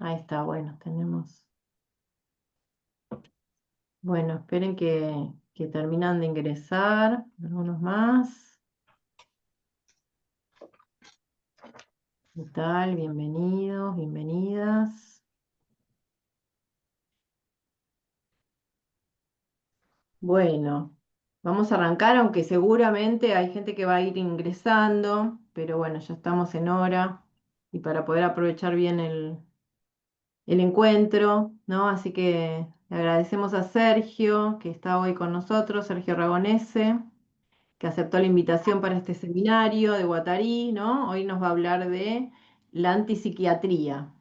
Ahí está, bueno, tenemos. Bueno, esperen que terminan de ingresar. Algunos más. ¿Qué tal? Bienvenidos, bienvenidas. Bueno, vamos a arrancar, aunque seguramente hay gente que va a ir ingresando, pero bueno, ya estamos en hora y para poder aprovechar bien el encuentro, ¿no? Así que le agradecemos a Sergio, que está hoy con nosotros, Sergio Ragonese, que aceptó la invitación para este seminario de Guattari, ¿no? Hoy nos va a hablar de la antipsiquiatría.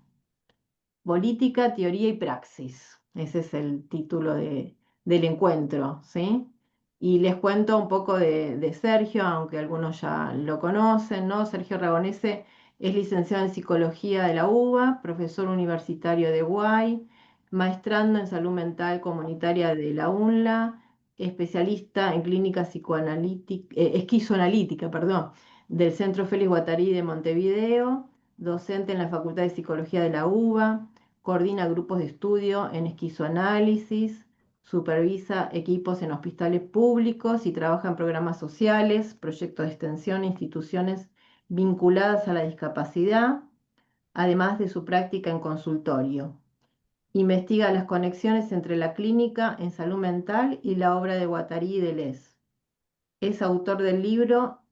Política, teoría y praxis. Ese es el título del encuentro, ¿sí? Y les cuento un poco de Sergio, aunque algunos ya lo conocen, ¿no? Sergio Ragonese es licenciado en Psicología de la UBA, profesor universitario de UAI, maestrando en Salud Mental Comunitaria de la UNLA, especialista en clínica esquizoanalítica, perdón, del Centro Félix Guattari de Montevideo, docente en la Facultad de Psicología de la UBA, coordina grupos de estudio en esquizoanálisis, supervisa equipos en hospitales públicos y trabaja en programas sociales, proyectos de extensión e instituciones vinculadas a la discapacidad, además de su práctica en consultorio. Investiga las conexiones entre la clínica en salud mental y la obra de Guattari y Deleuze. Es autor del libro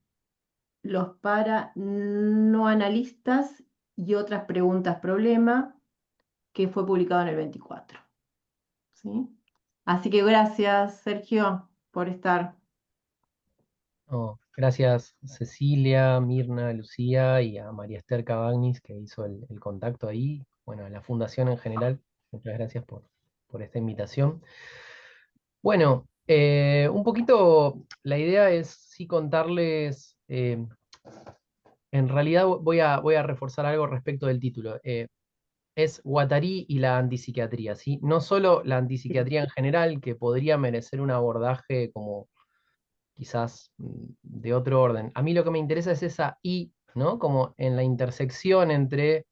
Los paranoanalistas y otras preguntas problema, que fue publicado en el 24. ¿Sí? Así que gracias, Sergio, por estar. No, gracias Cecilia, Mirna, Lucía y a María Esther Cavagnis que hizo el contacto ahí. Bueno, a la fundación en general, muchas gracias por esta invitación. Bueno, un poquito la idea es sí contarles, en realidad voy a reforzar algo respecto del título. Es Guattari y la antipsiquiatría, ¿sí? No solo la Sí. antipsiquiatría en general, que podría merecer un abordaje como quizás de otro orden. A mí lo que me interesa es esa I, ¿no? Como en la intersección entre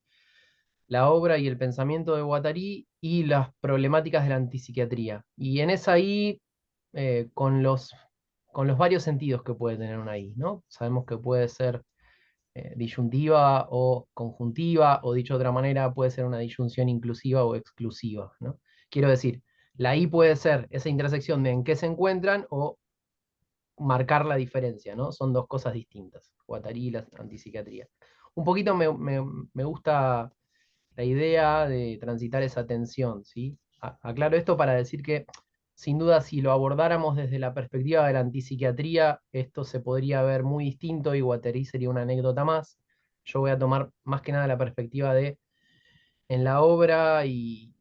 la obra y el pensamiento de Guattari y las problemáticas de la antipsiquiatría. Y en esa I, con los varios sentidos que puede tener una I, ¿no? Sabemos que puede ser disyuntiva o conjuntiva, o dicho de otra manera, puede ser una disyunción inclusiva o exclusiva, ¿no? Quiero decir, la I puede ser esa intersección de en qué se encuentran o marcar la diferencia, ¿no? Son dos cosas distintas, Guattari y la antipsiquiatría. Un poquito me gusta la idea de transitar esa tensión, ¿sí? Aclaro esto para decir que, sin duda, si lo abordáramos desde la perspectiva de la antipsiquiatría, esto se podría ver muy distinto y Guattari sería una anécdota más. Yo voy a tomar más que nada la perspectiva de, en la obra y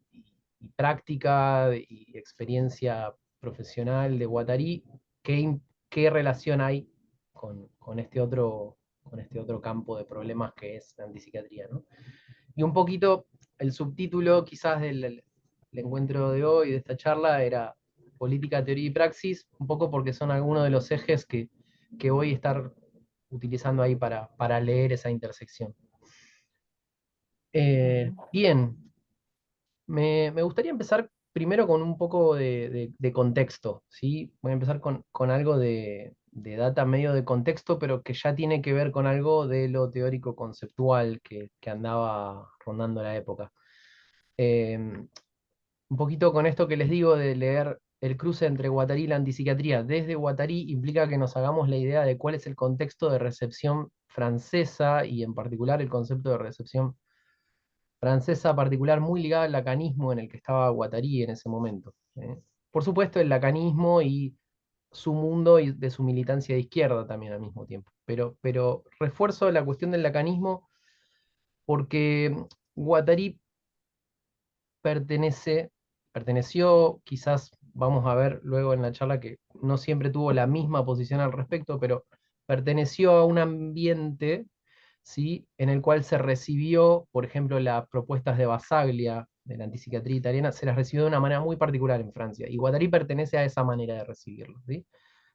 práctica y experiencia profesional de Guattari, qué relación hay con este otro campo de problemas que es la antipsiquiatría, ¿no? Y un poquito el subtítulo quizás del encuentro de hoy, de esta charla, era política, teoría y praxis, un poco porque son algunos de los ejes que voy a estar utilizando ahí para leer esa intersección. Bien, me gustaría empezar primero con un poco de contexto, ¿sí? Voy a empezar con algo de data medio de contexto, pero que ya tiene que ver con algo de lo teórico conceptual que andaba rondando la época. Eh, un poquito con esto que les digo de leer el cruce entre Guattari y la antipsiquiatría. Desde Guattari implica que nos hagamos la idea de cuál es el contexto de recepción francesa y en particular el concepto de recepción francesa particular muy ligada al lacanismo en el que estaba Guattari en ese momento. Por supuesto, el lacanismo y su mundo y de su militancia de izquierda también al mismo tiempo. Pero refuerzo la cuestión del lacanismo porque Guattari perteneció, quizás vamos a ver luego en la charla que no siempre tuvo la misma posición al respecto, pero perteneció a un ambiente, ¿sí? En el cual se recibió, por ejemplo, las propuestas de Basaglia, de la antipsiquiatría italiana, se las recibió de una manera muy particular en Francia, y Guattari pertenece a esa manera de recibirlo, ¿sí?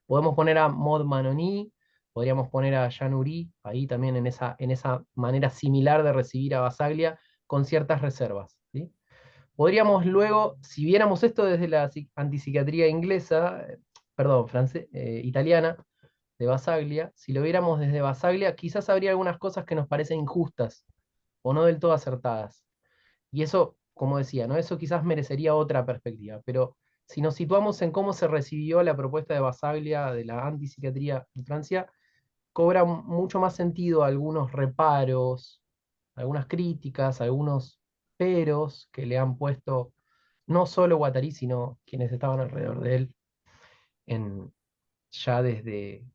Podemos poner a Maud Manoni, podríamos poner a Jean Ury, ahí también en esa manera similar de recibir a Basaglia, con ciertas reservas, ¿sí? Podríamos luego, si viéramos esto desde la antipsiquiatría inglesa, perdón, italiana, de Basaglia, si lo viéramos desde Basaglia, quizás habría algunas cosas que nos parecen injustas o no del todo acertadas. Y eso, como decía, ¿no? Eso quizás merecería otra perspectiva. Pero si nos situamos en cómo se recibió la propuesta de Basaglia de la antipsiquiatría en Francia, cobra mucho más sentido algunos reparos, algunas críticas, algunos peros que le han puesto no solo Guattari, sino quienes estaban alrededor de él en, ya desde,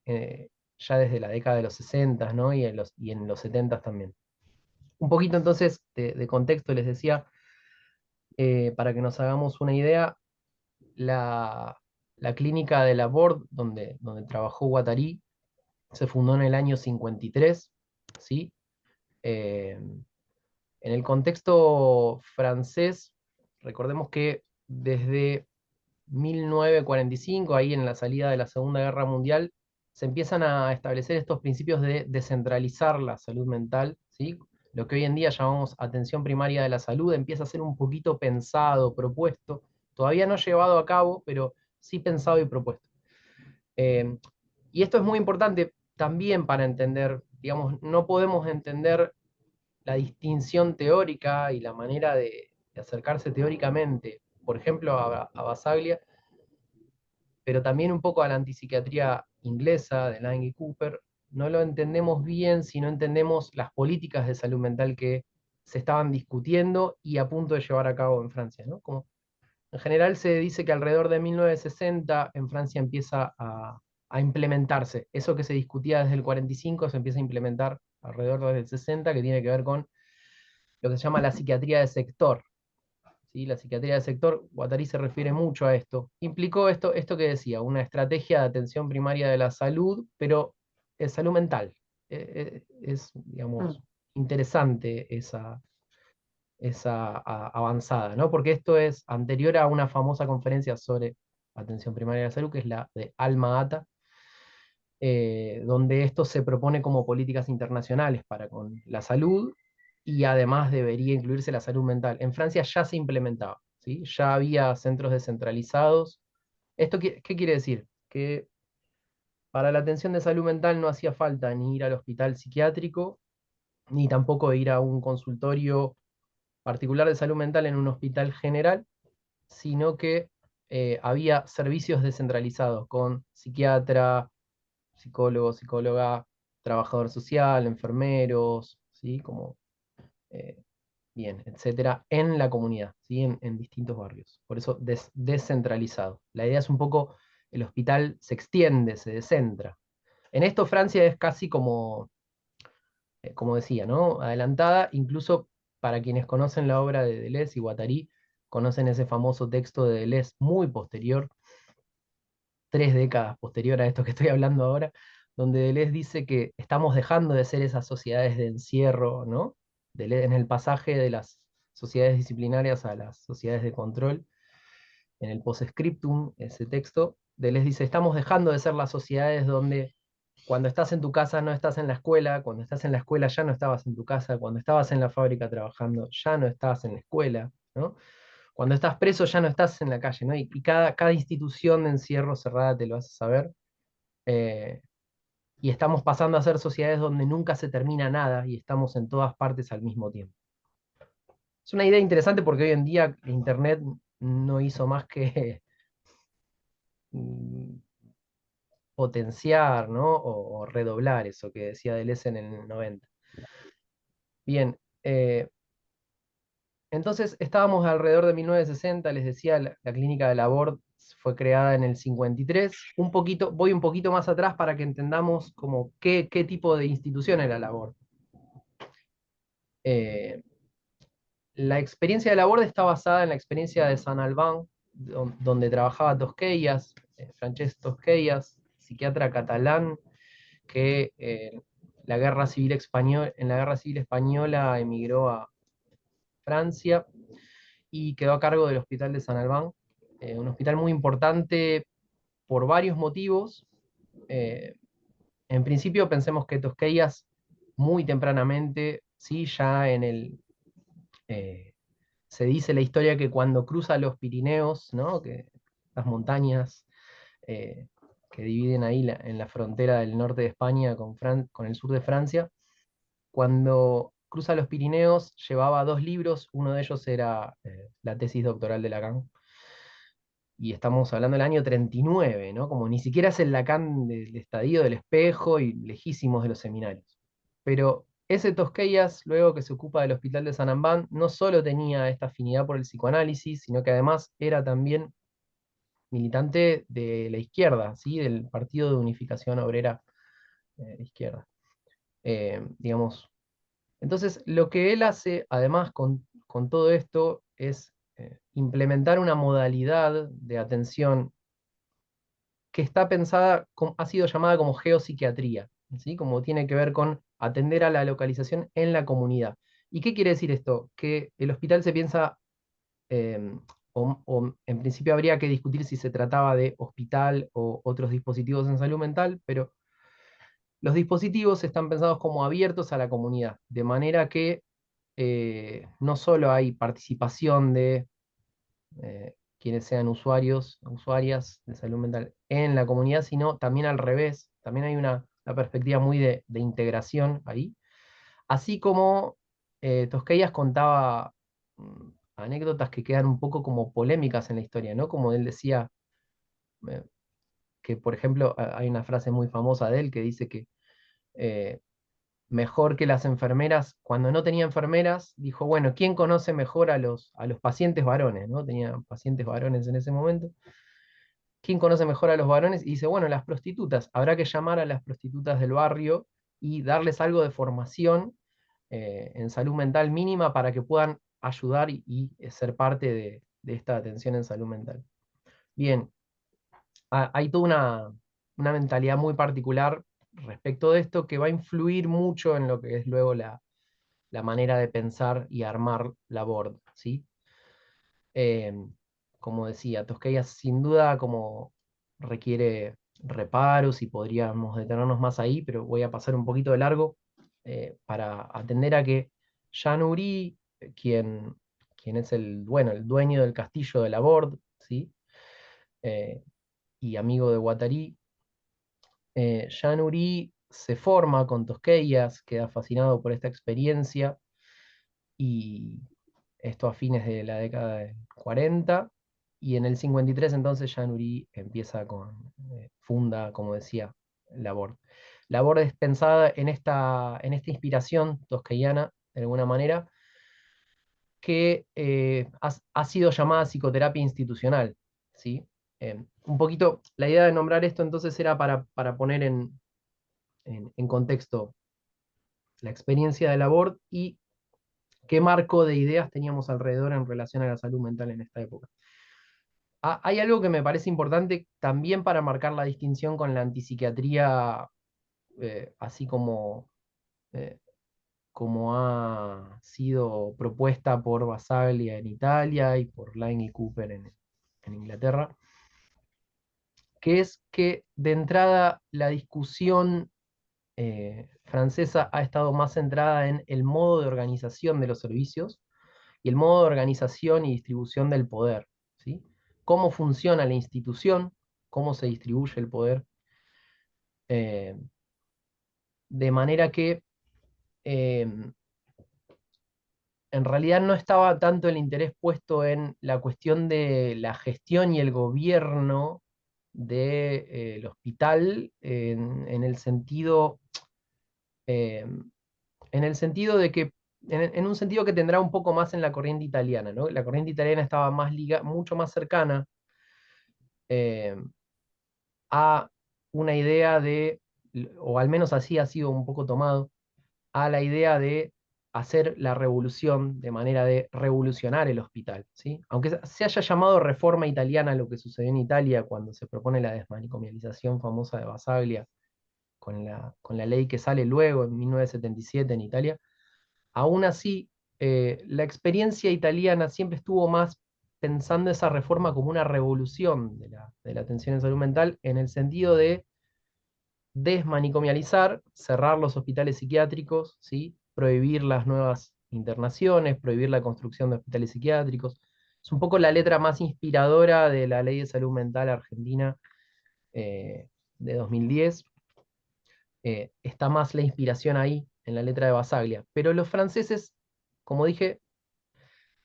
eh, ya desde la década de los 60, ¿no? Y en los 70 también. Un poquito entonces de contexto les decía, para que nos hagamos una idea, la, la clínica de Laborde, donde trabajó Guattari, se fundó en el año 53, ¿sí? Eh, en el contexto francés, recordemos que desde 1945, ahí en la salida de la Segunda Guerra Mundial, se empiezan a establecer estos principios de descentralizar la salud mental, ¿sí? Lo que hoy en día llamamos atención primaria de la salud empieza a ser un poquito pensado, propuesto, todavía no llevado a cabo, pero sí pensado y propuesto. Eh, y esto es muy importante también para entender, digamos, no podemos entender la distinción teórica y la manera de acercarse teóricamente, por ejemplo, a Basaglia, pero también un poco a la antipsiquiatría inglesa de Lange y Cooper, no lo entendemos bien si no entendemos las políticas de salud mental que se estaban discutiendo y a punto de llevar a cabo en Francia, ¿no? Como en general se dice que alrededor de 1960 en Francia empieza a implementarse. Eso que se discutía desde el 45 se empieza a implementar alrededor del 60, que tiene que ver con lo que se llama la psiquiatría de sector. ¿Sí? La psiquiatría de sector, Guattari se refiere mucho a esto. Implicó esto que decía, una estrategia de atención primaria de la salud, pero es salud mental. Es, digamos, Mm. interesante esa avanzada, ¿no? Porque esto es anterior a una famosa conferencia sobre atención primaria de la salud, que es la de Alma Ata, donde esto se propone como políticas internacionales para con la salud y además debería incluirse la salud mental. En Francia ya se implementaba, ¿sí? Ya había centros descentralizados. ¿Esto qué quiere decir? Que para la atención de salud mental no hacía falta ni ir al hospital psiquiátrico, ni tampoco ir a un consultorio particular de salud mental en un hospital general, sino que había servicios descentralizados con psiquiatra, psicólogo, psicóloga, trabajador social, enfermeros, ¿sí? Como, eh, bien, etcétera, en la comunidad, ¿sí? En distintos barrios. Por eso descentralizado. La idea es un poco, el hospital se extiende, se descentra. En esto Francia es casi como, como decía, ¿no? Adelantada, incluso para quienes conocen la obra de Deleuze y Guattari, conocen ese famoso texto de Deleuze muy posterior, 3 décadas posterior a esto que estoy hablando ahora, donde Deleuze dice que estamos dejando de ser esas sociedades de encierro, ¿no? En el pasaje de las sociedades disciplinarias a las sociedades de control, en el postscriptum, ese texto, Deleuze dice, estamos dejando de ser las sociedades donde cuando estás en tu casa no estás en la escuela, cuando estás en la escuela ya no estabas en tu casa, cuando estabas en la fábrica trabajando ya no estabas en la escuela, ¿no? Cuando estás preso ya no estás en la calle, ¿no? Y cada institución de encierro cerrada te lo hace saber. eh, y estamos pasando a ser sociedades donde nunca se termina nada y estamos en todas partes al mismo tiempo. Es una idea interesante porque hoy en día Internet no hizo más que mm, potenciar, ¿no? O redoblar eso que decía Deleuze en el 90. Bien, entonces estábamos alrededor de 1960, les decía, la clínica de Laborde fue creada en el 53. Un poquito, voy un poquito más atrás para que entendamos como qué tipo de institución era Laborde. Eh, la experiencia de Laborde está basada en la experiencia de San Albán, donde trabajaba Tosquellas, Francesc Tosquellas, psiquiatra catalán, que la guerra civil en la guerra civil española emigró a Francia y quedó a cargo del Hospital de San Albán, un hospital muy importante por varios motivos. Eh, en principio pensemos que Tosquellas muy tempranamente, sí, ya en el Eh, Se dice la historia que cuando cruza los Pirineos, ¿no? Que las montañas eh, que dividen ahí en la frontera del norte de España con el sur de Francia, cuando cruza los Pirineos llevaba dos libros, uno de ellos era la tesis doctoral de Lacan, y estamos hablando del año 39, ¿no? Como ni siquiera es el Lacan del estadio del espejo y lejísimos de los seminarios. Pero ese Tosquellas, luego que se ocupa del Hospital de San Ambán, no solo tenía esta afinidad por el psicoanálisis, sino que además era también militante de la izquierda, ¿sí? Del Partido de Unificación Obrera Izquierda. Digamos. Entonces, lo que él hace, además, con todo esto, es implementar una modalidad de atención que está pensada, ha sido llamada como geopsiquiatría, ¿sí? Como tiene que ver con atender a la localización en la comunidad. ¿Y qué quiere decir esto? Que el hospital se piensa, eh, o en principio habría que discutir si se trataba de hospital o otros dispositivos en salud mental, pero los dispositivos están pensados como abiertos a la comunidad, de manera que no solo hay participación de quienes sean usuarios, usuarias de salud mental en la comunidad, sino también al revés, también hay una perspectiva muy de integración ahí. Así como Tosquellas contaba anécdotas que quedan un poco como polémicas en la historia, ¿no? Como él decía, eh, que por ejemplo hay una frase muy famosa de él que dice que eh, mejor que las enfermeras, cuando no tenía enfermeras, dijo, bueno, ¿quién conoce mejor a los pacientes varones? ¿No? Tenía pacientes varones en ese momento. ¿Quién conoce mejor a los varones? Y dice, bueno, las prostitutas. Habrá que llamar a las prostitutas del barrio y darles algo de formación en salud mental mínima para que puedan ayudar y ser parte de esta atención en salud mental. Bien, hay toda una mentalidad muy particular respecto de esto que va a influir mucho en lo que es luego la manera de pensar y armar la board, ¿sí? Eh, Como decía, Tosquellas sin duda como requiere reparos y podríamos detenernos más ahí, pero voy a pasar un poquito de largo para atender a que Jean Uri, quien es bueno, el dueño del castillo de la Borde, ¿sí? Eh, y amigo de Guattari, Jean Uri se forma con Tosquellas, queda fascinado por esta experiencia y esto a fines de la década de 40, y en el 53 entonces Jean Uri empieza funda, como decía, Laborde. Laborde es pensada en esta inspiración tosquelliana, de alguna manera, que ha sido llamada psicoterapia institucional, ¿sí? Un poquito, la idea de nombrar esto entonces era para poner en contexto la experiencia de Laborde y qué marco de ideas teníamos alrededor en relación a la salud mental en esta época. Hay algo que me parece importante también para marcar la distinción con la antipsiquiatría, así eh, como ha sido propuesta por Basaglia en Italia y por Laing y Cooper en Inglaterra, que es que de entrada la discusión francesa ha estado más centrada en el modo de organización de los servicios y el modo de organización y distribución del poder, ¿sí? Cómo funciona la institución, cómo se distribuye el poder, eh, de manera que eh, en realidad no estaba tanto el interés puesto en la cuestión de la gestión y el gobierno del hospital eh, en el sentido de que, en un sentido que tendrá un poco más en la corriente italiana, ¿no? La corriente italiana estaba mucho más cercana eh, a una idea o al menos así ha sido un poco tomado, a la idea de hacer la revolución de manera de revolucionar el hospital, ¿sí? Aunque se haya llamado reforma italiana lo que sucedió en Italia cuando se propone la desmanicomialización famosa de Basaglia con la ley que sale luego en 1977 en Italia, aún así la experiencia italiana siempre estuvo más pensando esa reforma como una revolución de la atención en salud mental en el sentido de desmanicomializar, cerrar los hospitales psiquiátricos, ¿sí? Prohibir las nuevas internaciones, prohibir la construcción de hospitales psiquiátricos. Es un poco la letra más inspiradora de la Ley de Salud Mental Argentina de 2010. Está más la inspiración ahí, en la letra de Basaglia. Pero los franceses, como dije,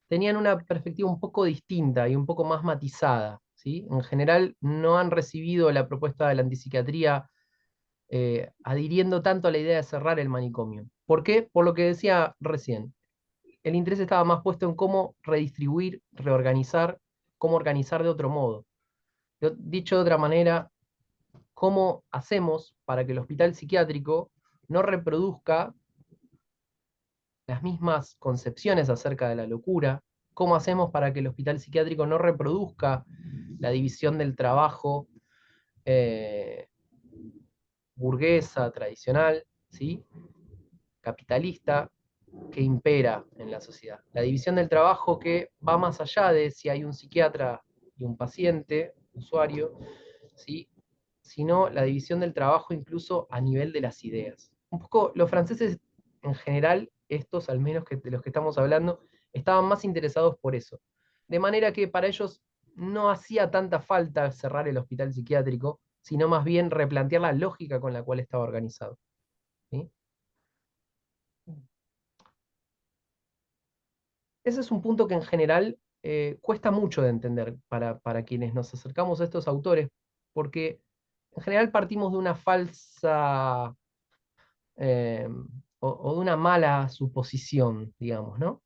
tenían una perspectiva un poco distinta y un poco más matizada, ¿sí? En general, no han recibido la propuesta de la antipsiquiatría adhiriendo tanto a la idea de cerrar el manicomio. ¿Por qué? Por lo que decía recién. El interés estaba más puesto en cómo redistribuir, reorganizar, cómo organizar de otro modo. Dicho de otra manera, cómo hacemos para que el hospital psiquiátrico no reproduzca las mismas concepciones acerca de la locura, cómo hacemos para que el hospital psiquiátrico no reproduzca la división del trabajo eh, burguesa, tradicional, ¿sí? Capitalista, que impera en la sociedad. La división del trabajo que va más allá de si hay un psiquiatra y un paciente, usuario, ¿sí? Sino la división del trabajo incluso a nivel de las ideas. Un poco los franceses en general, estos al menos que de los que estamos hablando, estaban más interesados por eso. De manera que para ellos no hacía tanta falta cerrar el hospital psiquiátrico, sino más bien replantear la lógica con la cual estaba organizado. ¿Sí? Ese es un punto que en general cuesta mucho de entender para quienes nos acercamos a estos autores, porque en general partimos de una falsa eh, o de una mala suposición, digamos, ¿no?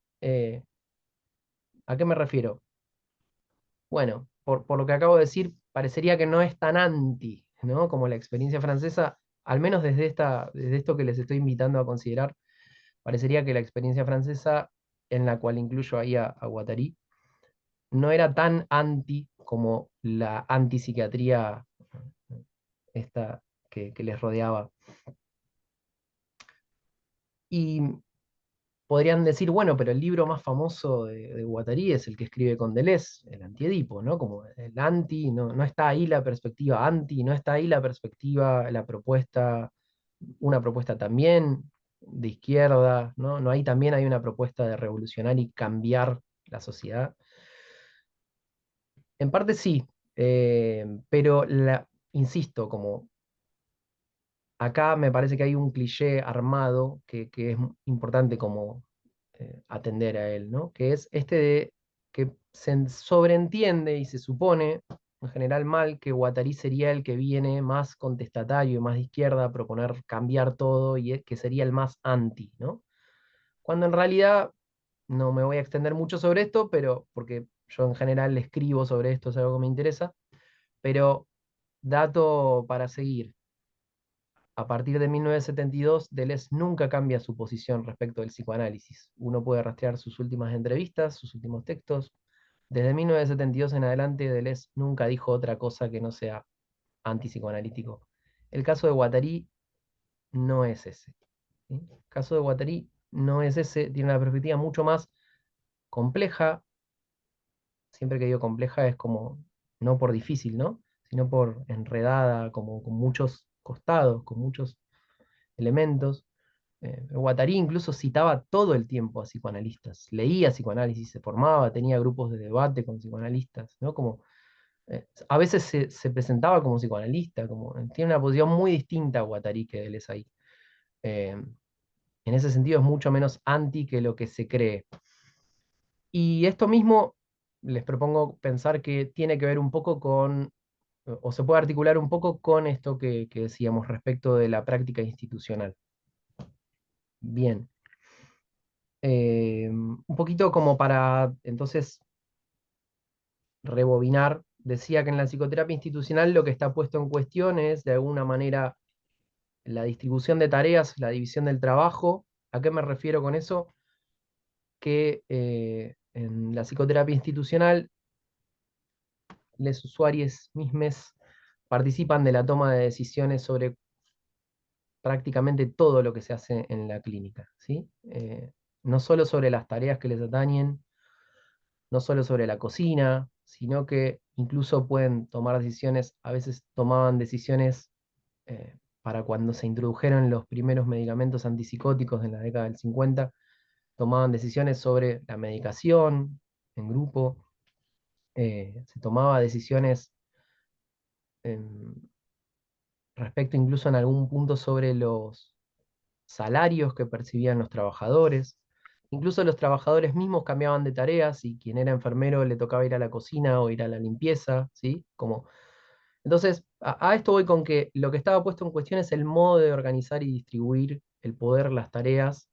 ¿A qué me refiero? Bueno, por lo que acabo de decir, parecería que no es tan anti, ¿no? Como la experiencia francesa, al menos desde esto que les estoy invitando a considerar, parecería que la experiencia francesa, en la cual incluyo ahí a Guattari, no era tan anti como la antipsiquiatría esta que les rodeaba. Y podrían decir, bueno, pero el libro más famoso de Guattari es el que escribe con Deleuze, el Antiedipo, ¿no? Como el anti, no, no está ahí la perspectiva anti, no está ahí la perspectiva, la propuesta, una propuesta también de izquierda, ¿no? No hay también hay una propuesta de revolucionar y cambiar la sociedad. En parte sí, pero insisto, como acá me parece que hay un cliché armado que es importante como atender a él, ¿no? Que es este de que se sobreentiende y se supone, en general mal, que Guattari sería el que viene más contestatario y más de izquierda a proponer cambiar todo y que sería el más anti, ¿no? Cuando en realidad no me voy a extender mucho sobre esto, pero porque yo en general escribo sobre esto, es algo que me interesa, pero dato para seguir. A partir de 1972, Deleuze nunca cambia su posición respecto del psicoanálisis. Uno puede rastrear sus últimas entrevistas, sus últimos textos. Desde 1972 en adelante, Deleuze nunca dijo otra cosa que no sea antipsicoanalítico. El caso de Guattari no es ese. ¿Sí? El caso de Guattari no es ese, tiene una perspectiva mucho más compleja. Siempre que digo compleja es como, no por difícil, ¿no? Sino por enredada, como con muchos costados, con muchos elementos. Guattari incluso citaba todo el tiempo a psicoanalistas, leía psicoanálisis, se formaba, tenía grupos de debate con psicoanalistas, ¿no? Como, a veces se presentaba como psicoanalista, como, tiene una posición muy distinta a Guattari que él es ahí. Eh, en ese sentido es mucho menos anti que lo que se cree. Y esto mismo les propongo pensar que tiene que ver un poco con, o se puede articular un poco con esto que decíamos respecto de la práctica institucional. Bien. Un poquito como para entonces rebobinar, decía que en la psicoterapia institucional lo que está puesto en cuestión es de alguna manera la distribución de tareas, la división del trabajo. ¿A qué me refiero con eso? Que en la psicoterapia institucional los usuarios mismos participan de la toma de decisiones sobre prácticamente todo lo que se hace en la clínica, ¿sí? No solo sobre las tareas que les atañen, no solo sobre la cocina, sino que incluso pueden tomar decisiones, a veces tomaban decisiones para cuando se introdujeron los primeros medicamentos antipsicóticos en la década del 50, tomaban decisiones sobre la medicación en grupo, se tomaba decisiones em, respecto incluso en algún punto sobre los salarios que percibían los trabajadores. Incluso los trabajadores mismos cambiaban de tareas y quien era enfermero le tocaba ir a la cocina o ir a la limpieza, ¿sí? Entonces, a esto voy con que lo que estaba puesto en cuestión es el modo de organizar y distribuir el poder, las tareas,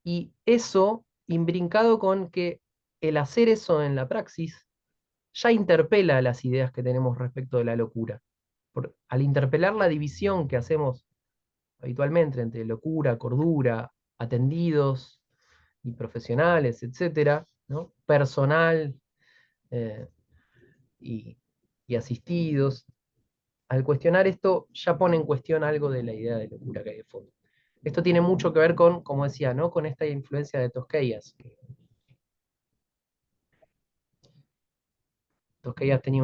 y eso imbrincado con que el hacer eso en la praxis ya interpela las ideas que tenemos respecto de la locura. Al interpelar la división que hacemos habitualmente entre locura, cordura, atendidos y profesionales, etcétera, ¿no? Personal eh, y, y asistidos, al cuestionar esto ya pone en cuestión algo de la idea de locura que hay de fondo. Esto tiene mucho que ver con, como decía, ¿no? Con esta influencia de Tosquellas. Tosquellas tenía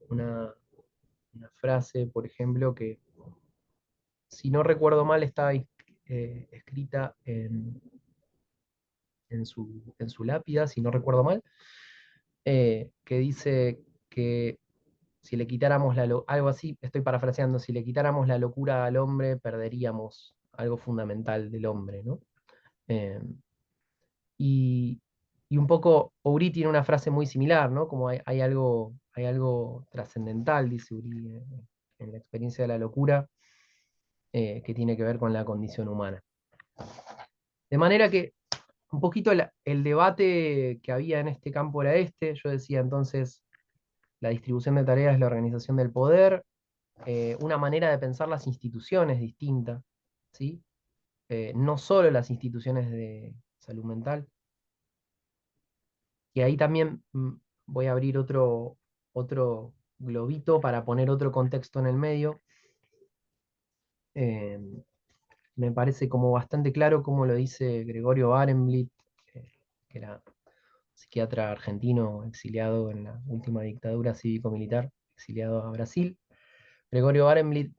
una frase, por ejemplo, que si no recuerdo mal estaba escrita en su lápida, si no recuerdo mal, que dice que si le quitáramos algo así, estoy parafraseando, si le quitáramos la locura al hombre, perderíamos algo fundamental del hombre, ¿no? Eh, y, y un poco, Uri tiene una frase muy similar, ¿no? Como hay algo trascendental, dice Uri, en la experiencia de la locura, que tiene que ver con la condición humana. De manera que un poquito el debate que había en este campo era este. Yo decía entonces, la distribución de tareas es la organización del poder, una manera de pensar las instituciones distinta, ¿sí? No solo las instituciones de salud mental. Y ahí también voy a abrir otro globito para poner otro contexto en el medio. Eh, Me parece como bastante claro como lo dice Gregorio Barenblit, eh, que era psiquiatra argentino exiliado en la última dictadura cívico-militar, exiliado a Brasil. Gregorio Barenblit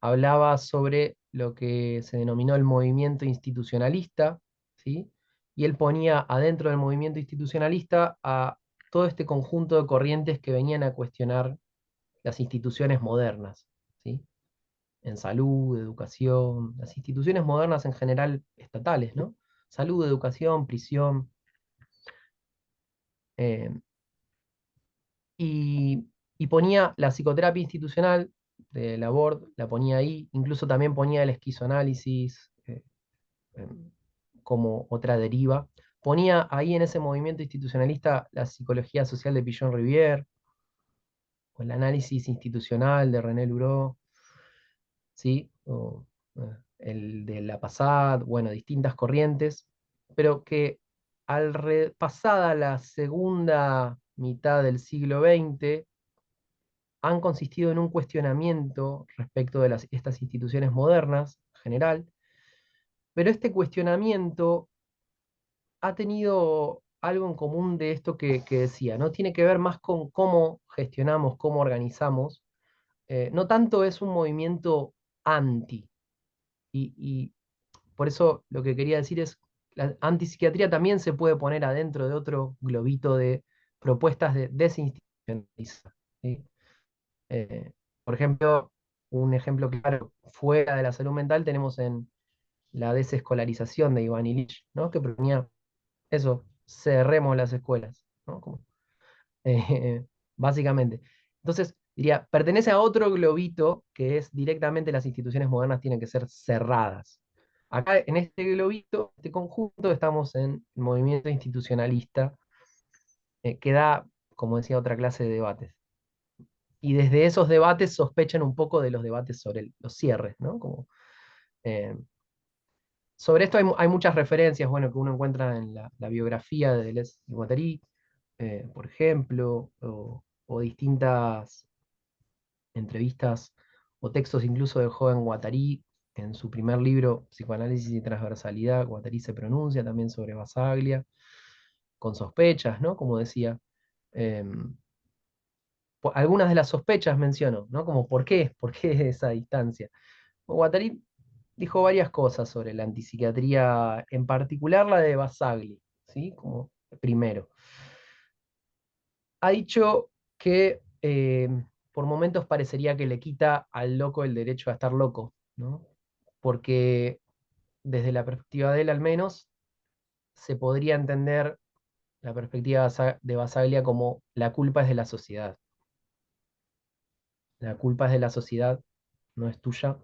hablaba sobre lo que se denominó el movimiento institucionalista, ¿sí? Y él ponía adentro del movimiento institucionalista a todo este conjunto de corrientes que venían a cuestionar las instituciones modernas, ¿sí? En salud, educación, las instituciones modernas en general estatales, ¿no? Salud, educación, prisión. eh, y, y ponía la psicoterapia institucional de Laborde, la ponía ahí, incluso también ponía el esquizoanálisis como otra deriva. Ponía ahí en ese movimiento institucionalista la psicología social de Pillon Rivière, o el análisis institucional de René Luró, ¿sí? El de la Passat, bueno, distintas corrientes, pero que pasada la segunda mitad del siglo XX, han consistido en un cuestionamiento respecto de estas instituciones modernas en general, pero este cuestionamiento ha tenido algo en común de esto que decía, ¿no? Tiene que ver más con cómo gestionamos, cómo organizamos. No tanto es un movimiento anti, y por eso lo que quería decir es, la antipsiquiatría también se puede poner adentro de otro globito de propuestas de desinstitucionalizar, ¿sí? Eh, por ejemplo, un ejemplo claro, fuera de la salud mental tenemos en la desescolarización de Iván Ilich, ¿no? Que proponía eso, cerremos las escuelas, ¿no? Eh, básicamente. Entonces, diría, pertenece a otro globito que es directamente las instituciones modernas tienen que ser cerradas. Acá en este globito, este conjunto, estamos en el movimiento institucionalista que da, como decía, otra clase de debates. Y desde esos debates sospechan un poco de los debates sobre los cierres, ¿no? Eh, Sobre esto hay muchas referencias, bueno, que uno encuentra en la biografía de Deleuze y Guattari, por ejemplo, o distintas entrevistas o textos incluso del joven Guattari en su primer libro, Psicoanálisis y Transversalidad. Guattari se pronuncia también sobre Basaglia, con sospechas, ¿no? Como decía. Em, Algunas de las sospechas menciono, ¿no? Como ¿por qué? ¿Por qué esa distancia? Guattari dijo varias cosas sobre la antipsiquiatría, en particular la de Basaglia, ¿sí? Como primero. Ha dicho que por momentos parecería que le quita al loco el derecho a estar loco, ¿no? Porque desde la perspectiva de él al menos, se podría entender la perspectiva de Basaglia como la culpa es de la sociedad. La culpa es de la sociedad, no es tuya.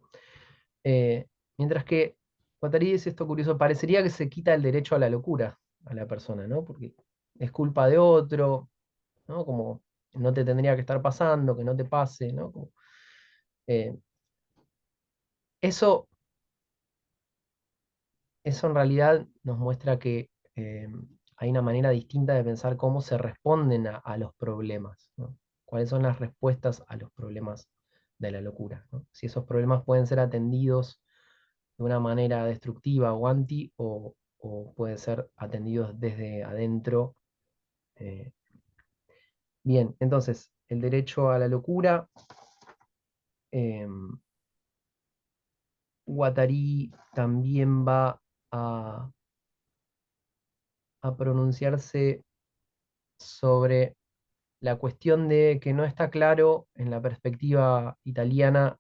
Eh, Mientras que Guattari dice esto curioso, parecería que se quita el derecho a la locura a la persona, ¿no? Porque es culpa de otro, ¿no? Como no te tendría que estar pasando, que no te pase, ¿no? Eh, eso, eso en realidad nos muestra que hay una manera distinta de pensar cómo se responden a los problemas, ¿no? Cuáles son las respuestas a los problemas de la locura, ¿no? Si esos problemas pueden ser atendidos de una manera destructiva o anti, o pueden ser atendidos desde adentro. eh. Bien, entonces, el derecho a la locura, eh, Guattari también va a, a pronunciarse sobre la cuestión de que no está claro en la perspectiva italiana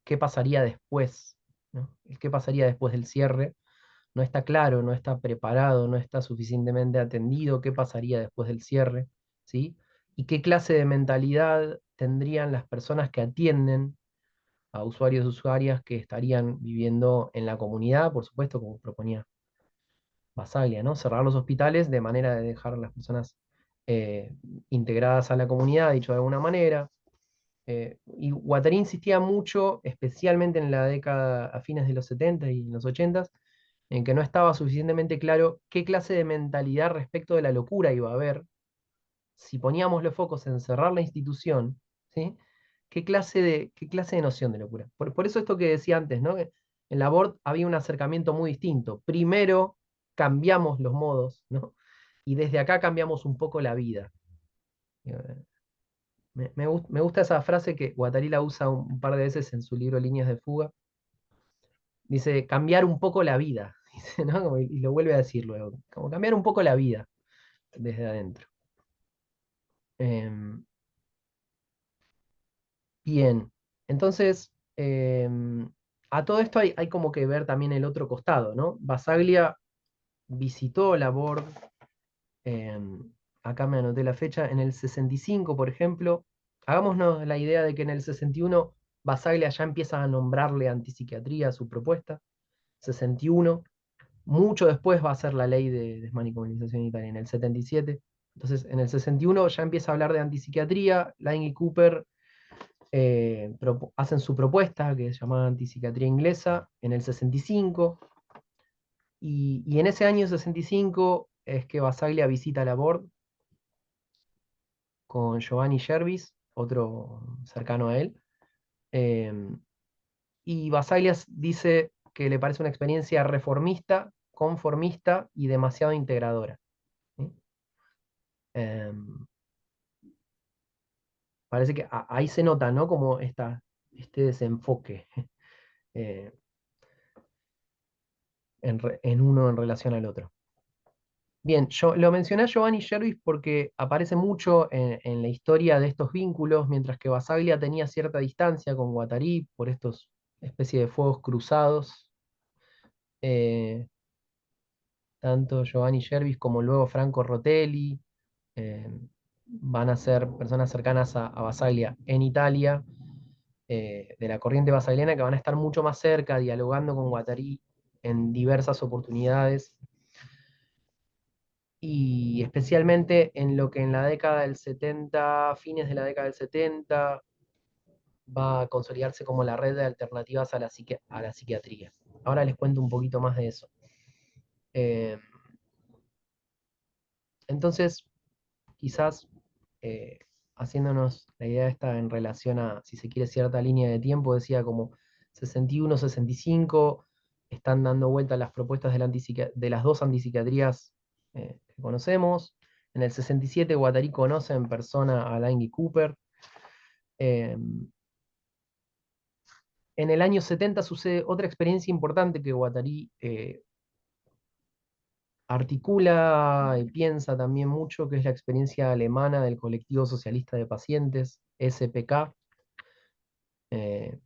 qué pasaría después, ¿no? ¿Qué pasaría después del cierre? No está claro, no está preparado, no está suficientemente atendido qué pasaría después del cierre, ¿sí? Y qué clase de mentalidad tendrían las personas que atienden a usuarios y usuarias que estarían viviendo en la comunidad, por supuesto, como proponía Basaglia, ¿no? Cerrar los hospitales de manera de dejar a las personas eh, integradas a la comunidad, dicho de alguna manera. Y Guattari insistía mucho, especialmente en la década, a fines de los 70 y en los 80, en que no estaba suficientemente claro qué clase de mentalidad respecto de la locura iba a haber si poníamos los focos en cerrar la institución, ¿sí? ¿Qué clase de noción de locura? Por eso esto que decía antes, ¿no? Que en la Laborde había un acercamiento muy distinto. Primero cambiamos los modos, ¿no? Y desde acá cambiamos un poco la vida. Eh, me gusta esa frase que Guattari la usa un par de veces en su libro Líneas de Fuga. Dice, cambiar un poco la vida. Dice, ¿no? Y lo vuelve a decir luego. Como cambiar un poco la vida desde adentro. Em, Bien, entonces, a todo esto hay como que ver también el otro costado, ¿no? Basaglia visitó Laborde, acá me anoté la fecha, en el 65, por ejemplo. Hagámonos la idea de que en el 61 Basaglia ya empieza a nombrarle antipsiquiatría a su propuesta. 61, mucho después va a ser la ley de desmanicomalización en Italia, en el 77. Entonces, en el 61 ya empieza a hablar de antipsiquiatría, Laing y Cooper hacen su propuesta, que se llama Antipsiquiatría Inglesa, en el 65, y en ese año 65 es que Basaglia visita la Laborde con Giovanni Gervis, otro cercano a él, eh, y Basaglia dice que le parece una experiencia reformista, conformista y demasiado integradora, ¿sí? Eh, Parece que ahí se nota, ¿no? Como este desenfoque eh, en uno en relación al otro. Bien, yo lo mencioné a Giovanni Gervis porque aparece mucho en la historia de estos vínculos, mientras que Basaglia tenía cierta distancia con Guattari por estos especies de fuegos cruzados. eh, Tanto Giovanni Gervis como luego Franco Rotelli eh, van a ser personas cercanas a Basaglia en Italia, de la corriente basagliana, que van a estar mucho más cerca, dialogando con Guattari en diversas oportunidades. Y especialmente en lo que en la década del 70, fines de la década del 70, va a consolidarse como la red de alternativas a la psiquiatría. Ahora les cuento un poquito más de eso. Eh, entonces, quizás eh, haciéndonos la idea esta en relación a, si se quiere, cierta línea de tiempo, decía como 61, 65, están dando vuelta las propuestas de las dos antipsiquiatrías que conocemos. En el 67, Guattari conoce en persona a Lange Cooper. Eh, En el año 70 sucede otra experiencia importante que Guattari articula y piensa también mucho, que es la experiencia alemana del colectivo socialista de pacientes, SPK, eh,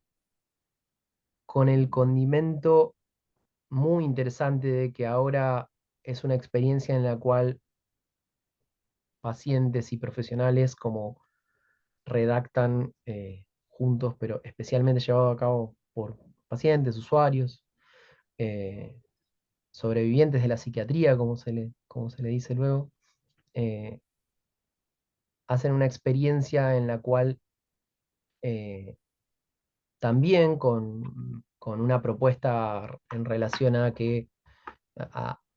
con el condimento muy interesante de que ahora es una experiencia en la cual pacientes y profesionales como redactan juntos, pero especialmente llevado a cabo por pacientes, usuarios, eh, sobrevivientes de la psiquiatría, como se le dice luego, eh, hacen una experiencia en la cual eh, también con una propuesta en relación a que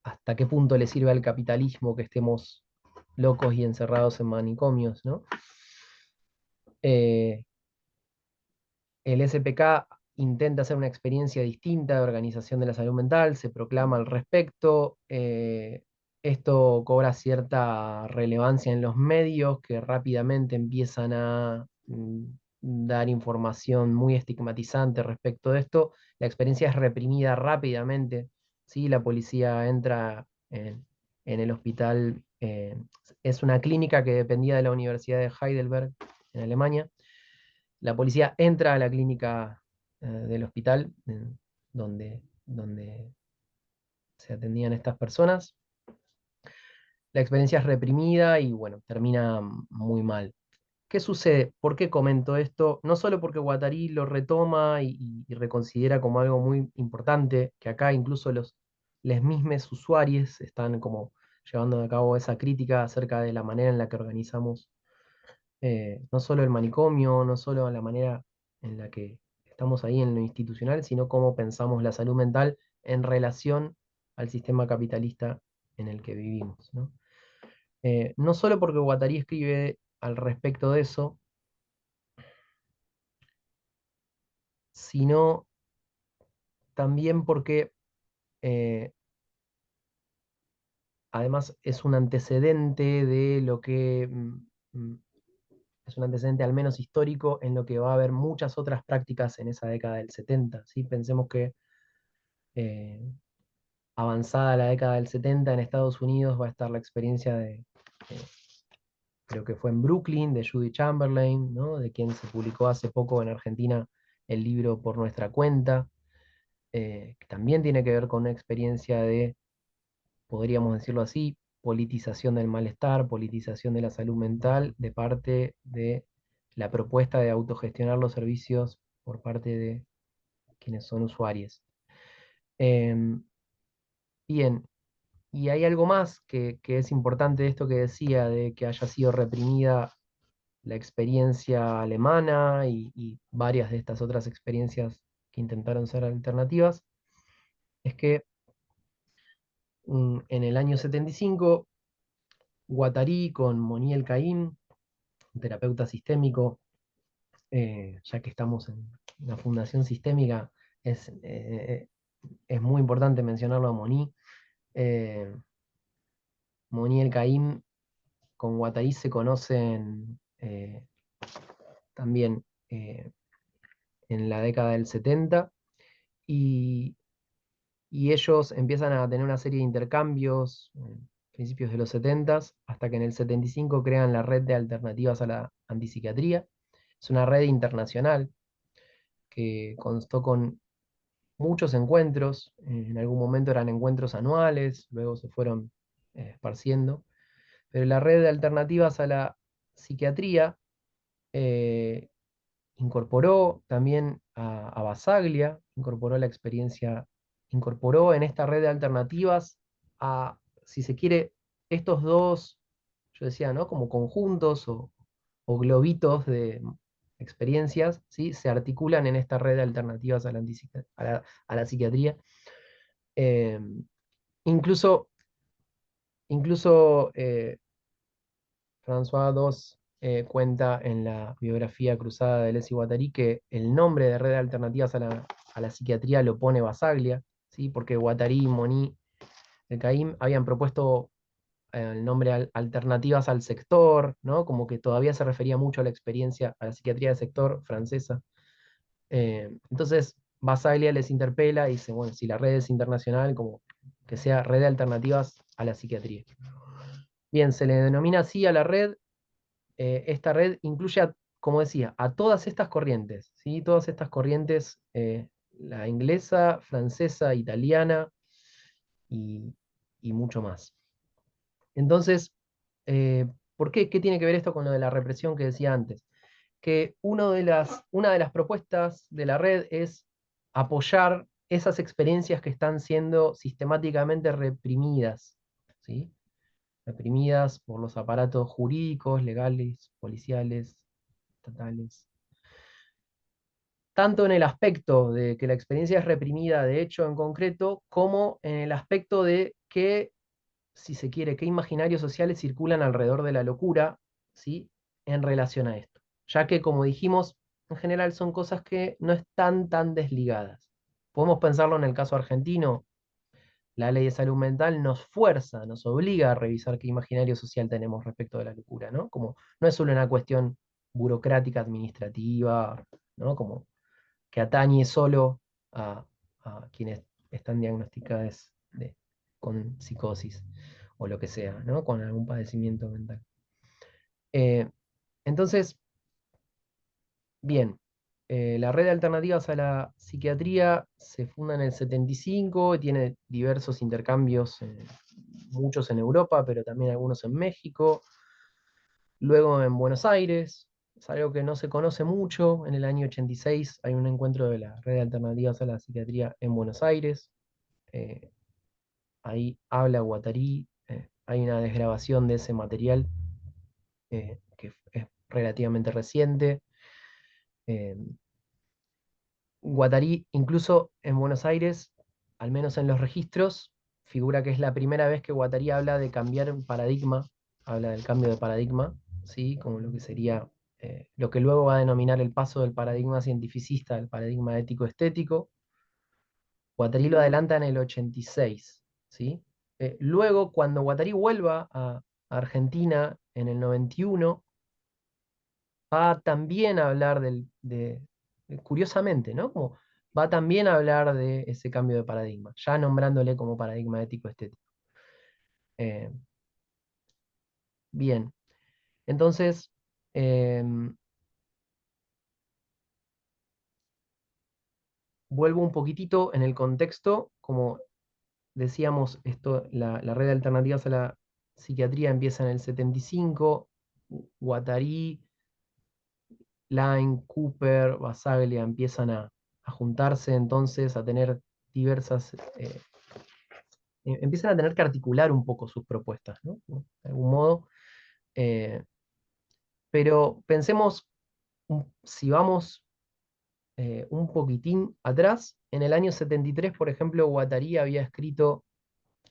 hasta qué punto le sirve al capitalismo que estemos locos y encerrados en manicomios, ¿no? Eh, el SPK intenta hacer una experiencia distinta de organización de la salud mental, se proclama al respecto. Esto cobra cierta relevancia en los medios que rápidamente empiezan a dar información muy estigmatizante respecto de esto. La experiencia es reprimida rápidamente. ¿Sí? La policía entra en el hospital. Es una clínica que dependía de la Universidad de Heidelberg en Alemania. La policía entra a la clínica del hospital donde se atendían estas personas. La experiencia es reprimida y bueno, termina muy mal. ¿Qué sucede? ¿Por qué comento esto? No solo porque Guattari lo retoma y reconsidera como algo muy importante, que acá incluso los mismos usuarios están como llevando a cabo esa crítica acerca de la manera en la que organizamos no solo el manicomio, no solo la manera en la que estamos ahí en lo institucional, sino cómo pensamos la salud mental en relación al sistema capitalista en el que vivimos, ¿no? No solo porque Guattari escribe al respecto de eso, sino también porque eh, además es un antecedente de lo que mm, es un antecedente al menos histórico en lo que va a haber muchas otras prácticas en esa década del 70, ¿sí? Pensemos que eh, avanzada la década del 70 en Estados Unidos va a estar la experiencia eh, creo que fue en Brooklyn, de Judy Chamberlain, ¿no? De quien se publicó hace poco en Argentina el libro Por nuestra cuenta, que también tiene que ver con una experiencia de, podríamos decirlo así, politización del malestar, politización de la salud mental, de parte de la propuesta de autogestionar los servicios por parte de quienes son usuarios. Em, bien, y hay algo más que es importante de esto que decía, de que haya sido reprimida la experiencia alemana y varias de estas otras experiencias que intentaron ser alternativas, es que en el año 75, Guattari con Moniel Caín, un terapeuta sistémico, ya que estamos en la fundación sistémica, es muy importante mencionarlo a Moni. Eh, Moniel Caín con Guattari se conocen también en la década del 70 y, y ellos empiezan a tener una serie de intercambios en principios de los 70 hasta que en el 75 crean la Red de Alternativas a la Antipsiquiatría. Es una red internacional que constó con muchos encuentros, en algún momento eran encuentros anuales, luego se fueron esparciendo, pero la Red de Alternativas a la Psiquiatría eh, incorporó también a Basaglia, incorporó la experiencia, incorporó en esta red de alternativas a, si se quiere, estos dos, yo decía, ¿no? Como conjuntos o globitos de experiencias, ¿sí? Se articulan en esta red de alternativas a a la psiquiatría. Eh, incluso incluso François Dos cuenta en la biografía cruzada de Leslie Guattari que el nombre de Red de Alternativas a la Psiquiatría lo pone Basaglia, ¿sí? Porque Guattari, Moni, el Caim habían propuesto el nombre Alternativas al Sector, ¿no? Como que todavía se refería mucho a la experiencia, a la psiquiatría del sector francesa. Entonces, Basaglia les interpela y dice, bueno, si la red es internacional, como que sea red de alternativas a la psiquiatría. Bien, se le denomina así a la red. Esta red incluye, como decía, a todas estas corrientes, ¿sí? Todas estas corrientes, la inglesa, francesa, italiana y, y mucho más. Entonces, ¿por qué? ¿Qué tiene que ver esto con lo de la represión que decía antes? Que una de las propuestas de la red es apoyar esas experiencias que están siendo sistemáticamente reprimidas, ¿sí? Reprimidas por los aparatos jurídicos, legales, policiales, estatales. Tanto en el aspecto de que la experiencia es reprimida de hecho en concreto, como en el aspecto de que, si se quiere, qué imaginarios sociales circulan alrededor de la locura, ¿sí? En relación a esto. Ya que, como dijimos, en general son cosas que no están tan desligadas. Podemos pensarlo en el caso argentino. La ley de salud mental nos fuerza, nos obliga a revisar qué imaginario social tenemos respecto de la locura, ¿no? Como no es solo una cuestión burocrática, administrativa, ¿no? Como que atañe solo a, a quienes están diagnosticados con psicosis o lo que sea, ¿no? Con algún padecimiento mental. Eh, entonces, bien, la red de alternativas a la psiquiatría se funda en el 75, tiene diversos intercambios, muchos en Europa, pero también algunos en México, luego en Buenos Aires. Es algo que no se conoce mucho. En el año 86 hay un encuentro de la red de alternativas a la psiquiatría en Buenos Aires. eh, Ahí habla Guattari, hay una desgrabación de ese material que es relativamente reciente. Eh, Guattari, incluso en Buenos Aires, al menos en los registros, figura que es la primera vez que Guattari habla de cambiar un paradigma, habla del cambio de paradigma, ¿sí? Como lo que sería, lo que luego va a denominar el paso del paradigma cientificista al paradigma ético-estético. Guattari lo adelanta en el 86, ¿sí? Luego, cuando Guattari vuelva a Argentina en el 91, va también a hablar curiosamente, ¿no? Como va también a hablar de ese cambio de paradigma, ya nombrándole como paradigma ético-estético. Eh, bien, entonces, em, vuelvo un poquitito en el contexto, como decíamos, la red de alternativas a la psiquiatría empieza en el 75, Guattari, Line, Cooper, Basaglia empiezan a juntarse entonces, a tener diversas, empiezan a tener que articular un poco sus propuestas, ¿no? De algún modo. eh, pero pensemos, si vamos un poquitín atrás, en el año 73, por ejemplo, Guattari había escrito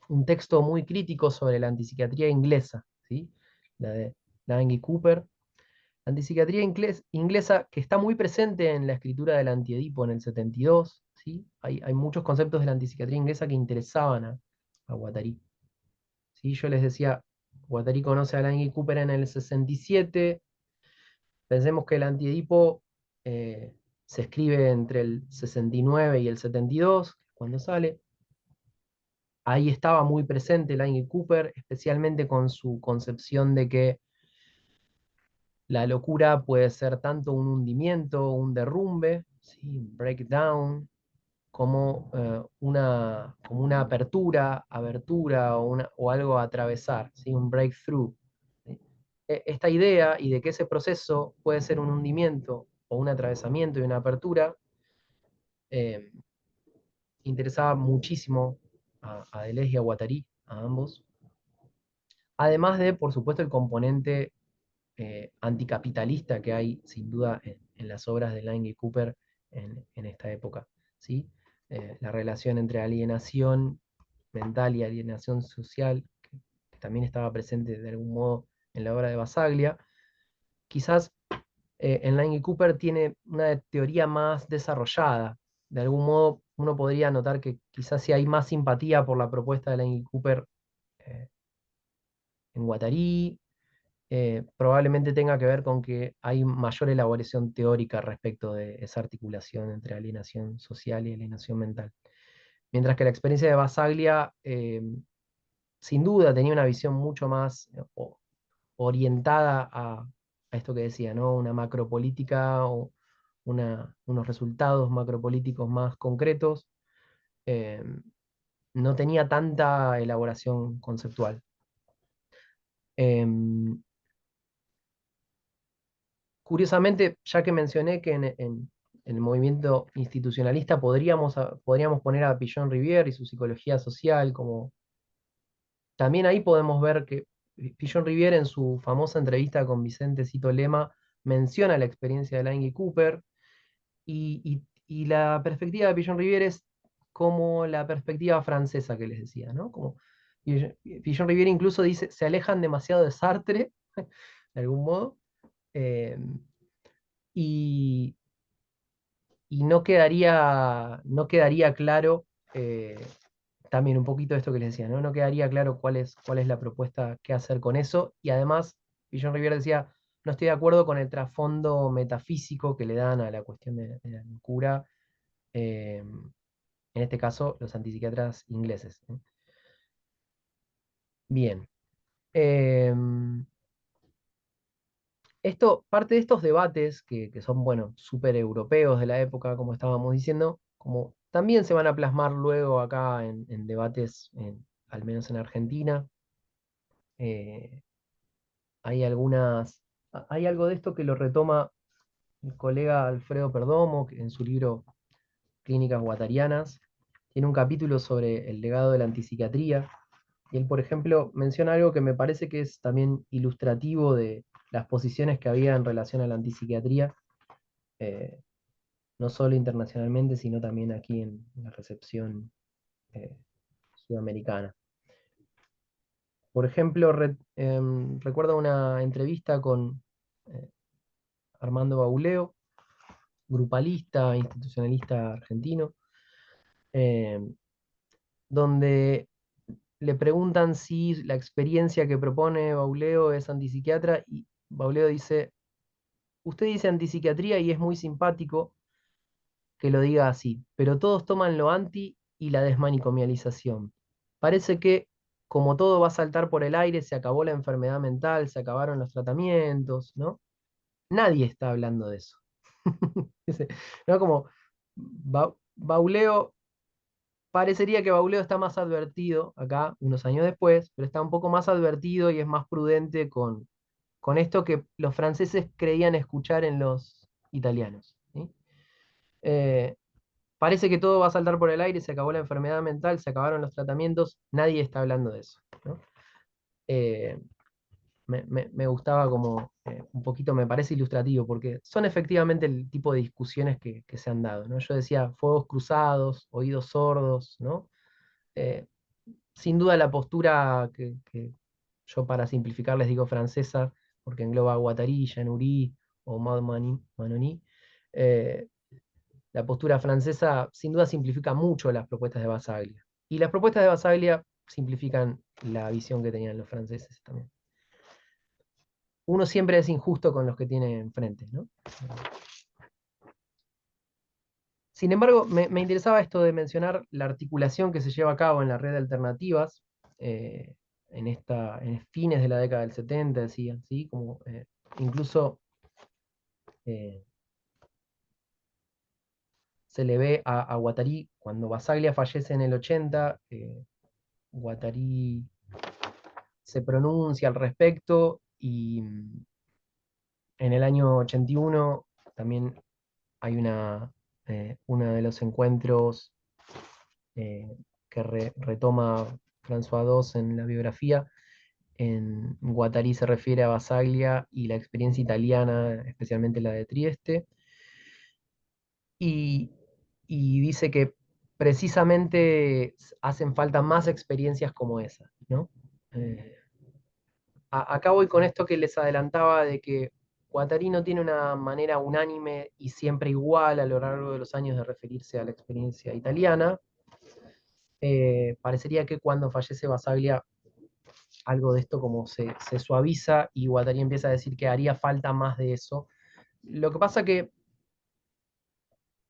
un texto muy crítico sobre la antipsiquiatría inglesa, ¿sí? La de Lange y Cooper. La antipsiquiatría inglesa que está muy presente en la escritura del Antiedipo en el 72, ¿sí? Hay muchos conceptos de la antipsiquiatría inglesa que interesaban a Guattari. ¿Sí? Yo les decía, Guattari conoce a Lange y Cooper en el 67. Pensemos que el Antiedipo se escribe entre el 69 y el 72, cuando sale. Ahí estaba muy presente Lange Cooper, especialmente con su concepción de que la locura puede ser tanto un hundimiento, un derrumbe, ¿sí? Un breakdown, como una abertura o algo a atravesar, ¿sí? Un breakthrough. ¿Sí? Esta idea y de que ese proceso puede ser un hundimiento o un atravesamiento y una apertura, eh, interesaba muchísimo a Deleuze y a Guattari, a ambos. Además de, por supuesto, el componente anticapitalista que hay, sin duda, en las obras de Lange y Cooper en esta época. ¿Sí? La relación entre alienación mental y alienación social, que también estaba presente de algún modo en la obra de Basaglia. Quizás en Lange y Cooper tiene una teoría más desarrollada. De algún modo, uno podría notar que quizás si hay más simpatía por la propuesta de Lange y Cooper en Guattari, probablemente tenga que ver con que hay mayor elaboración teórica respecto de esa articulación entre alienación social y alienación mental. Mientras que la experiencia de Basaglia, sin duda, tenía una visión mucho más orientada a esto que decía, ¿no? Una macropolítica o unos resultados macropolíticos más concretos. eh, no tenía tanta elaboración conceptual. Em, Curiosamente, ya que mencioné que en el movimiento institucionalista podríamos poner a Pillon Rivière y su psicología social como... También ahí podemos ver que Pillon Rivière en su famosa entrevista con Vicente Cito Lema menciona la experiencia de Lange y Cooper y la perspectiva de Pillon Rivière es como la perspectiva francesa que les decía, ¿no? Como Pillon Rivière incluso dice, se alejan demasiado de Sartre, de algún modo, eh, y, y no quedaría claro, también un poquito de esto que les decía, ¿no? No quedaría claro cuál es la propuesta que hacer con eso. Y además, Villon Rivière decía, no estoy de acuerdo con el trasfondo metafísico que le dan a la cuestión de la locura, en este caso, los antipsiquiatras ingleses. Bien. Em, parte de estos debates, que son, bueno, súper europeos de la época, como estábamos diciendo, como también se van a plasmar luego acá en debates, al menos en Argentina. Eh, hay algo de esto que lo retoma el colega Alfredo Perdomo, que en su libro Clínicas Guattarianas. Tiene un capítulo sobre el legado de la antipsiquiatría. Y él, por ejemplo, menciona algo que me parece que es también ilustrativo de las posiciones que había en relación a la antipsiquiatría, eh, no solo internacionalmente, sino también aquí en la recepción eh, sudamericana. Por ejemplo, recuerdo una entrevista con eh, Armando Bauleo, grupalista, institucionalista argentino, eh, donde le preguntan si la experiencia que propone Bauleo es antipsiquiatra y Bauleo dice, usted dice antipsiquiatría y es muy simpático que lo diga así, pero todos toman lo anti y la desmanicomialización. Parece que como todo va a saltar por el aire, se acabó la enfermedad mental, se acabaron los tratamientos, ¿no? Nadie está hablando de eso. Dice, ¿no? Como Bauleo, parecería que Bauleo está más advertido acá, unos años después, pero está un poco más advertido y es más prudente con esto que los franceses creían escuchar en los italianos. ¿Sí? Eh, Parece que todo va a saltar por el aire, se acabó la enfermedad mental, se acabaron los tratamientos, nadie está hablando de eso, ¿no? Eh, me gustaba como un poquito, me parece ilustrativo, porque son efectivamente el tipo de discusiones que se han dado, ¿no? Yo decía fuegos cruzados, oídos sordos, ¿no? Eh, Sin duda la postura que yo para simplificar les digo francesa, porque engloba a Guattari, Jean-Uri o Maud Manoni, eh, la postura francesa sin duda simplifica mucho las propuestas de Basaglia. Y las propuestas de Basaglia simplifican la visión que tenían los franceses también. Uno siempre es injusto con los que tiene enfrente, ¿no? Sin embargo, me interesaba esto de mencionar la articulación que se lleva a cabo en la red de alternativas, en fines de la década del 70, decían, ¿sí? Como, incluso eh, se le ve a Guattari, cuando Basaglia fallece en el 80, Guattari se pronuncia al respecto y en el año 81 también hay uno de los encuentros que retoma François II en la biografía. En Guattari se refiere a Basaglia y la experiencia italiana, especialmente la de Trieste, y, y dice que precisamente hacen falta más experiencias como esa, ¿no? Eh, Acá voy con esto que les adelantaba de que Guattari no tiene una manera unánime y siempre igual a lo largo de los años de referirse a la experiencia italiana. Parecería que cuando fallece Basaglia algo de esto como se suaviza y Guattari empieza a decir que haría falta más de eso. Lo que pasa que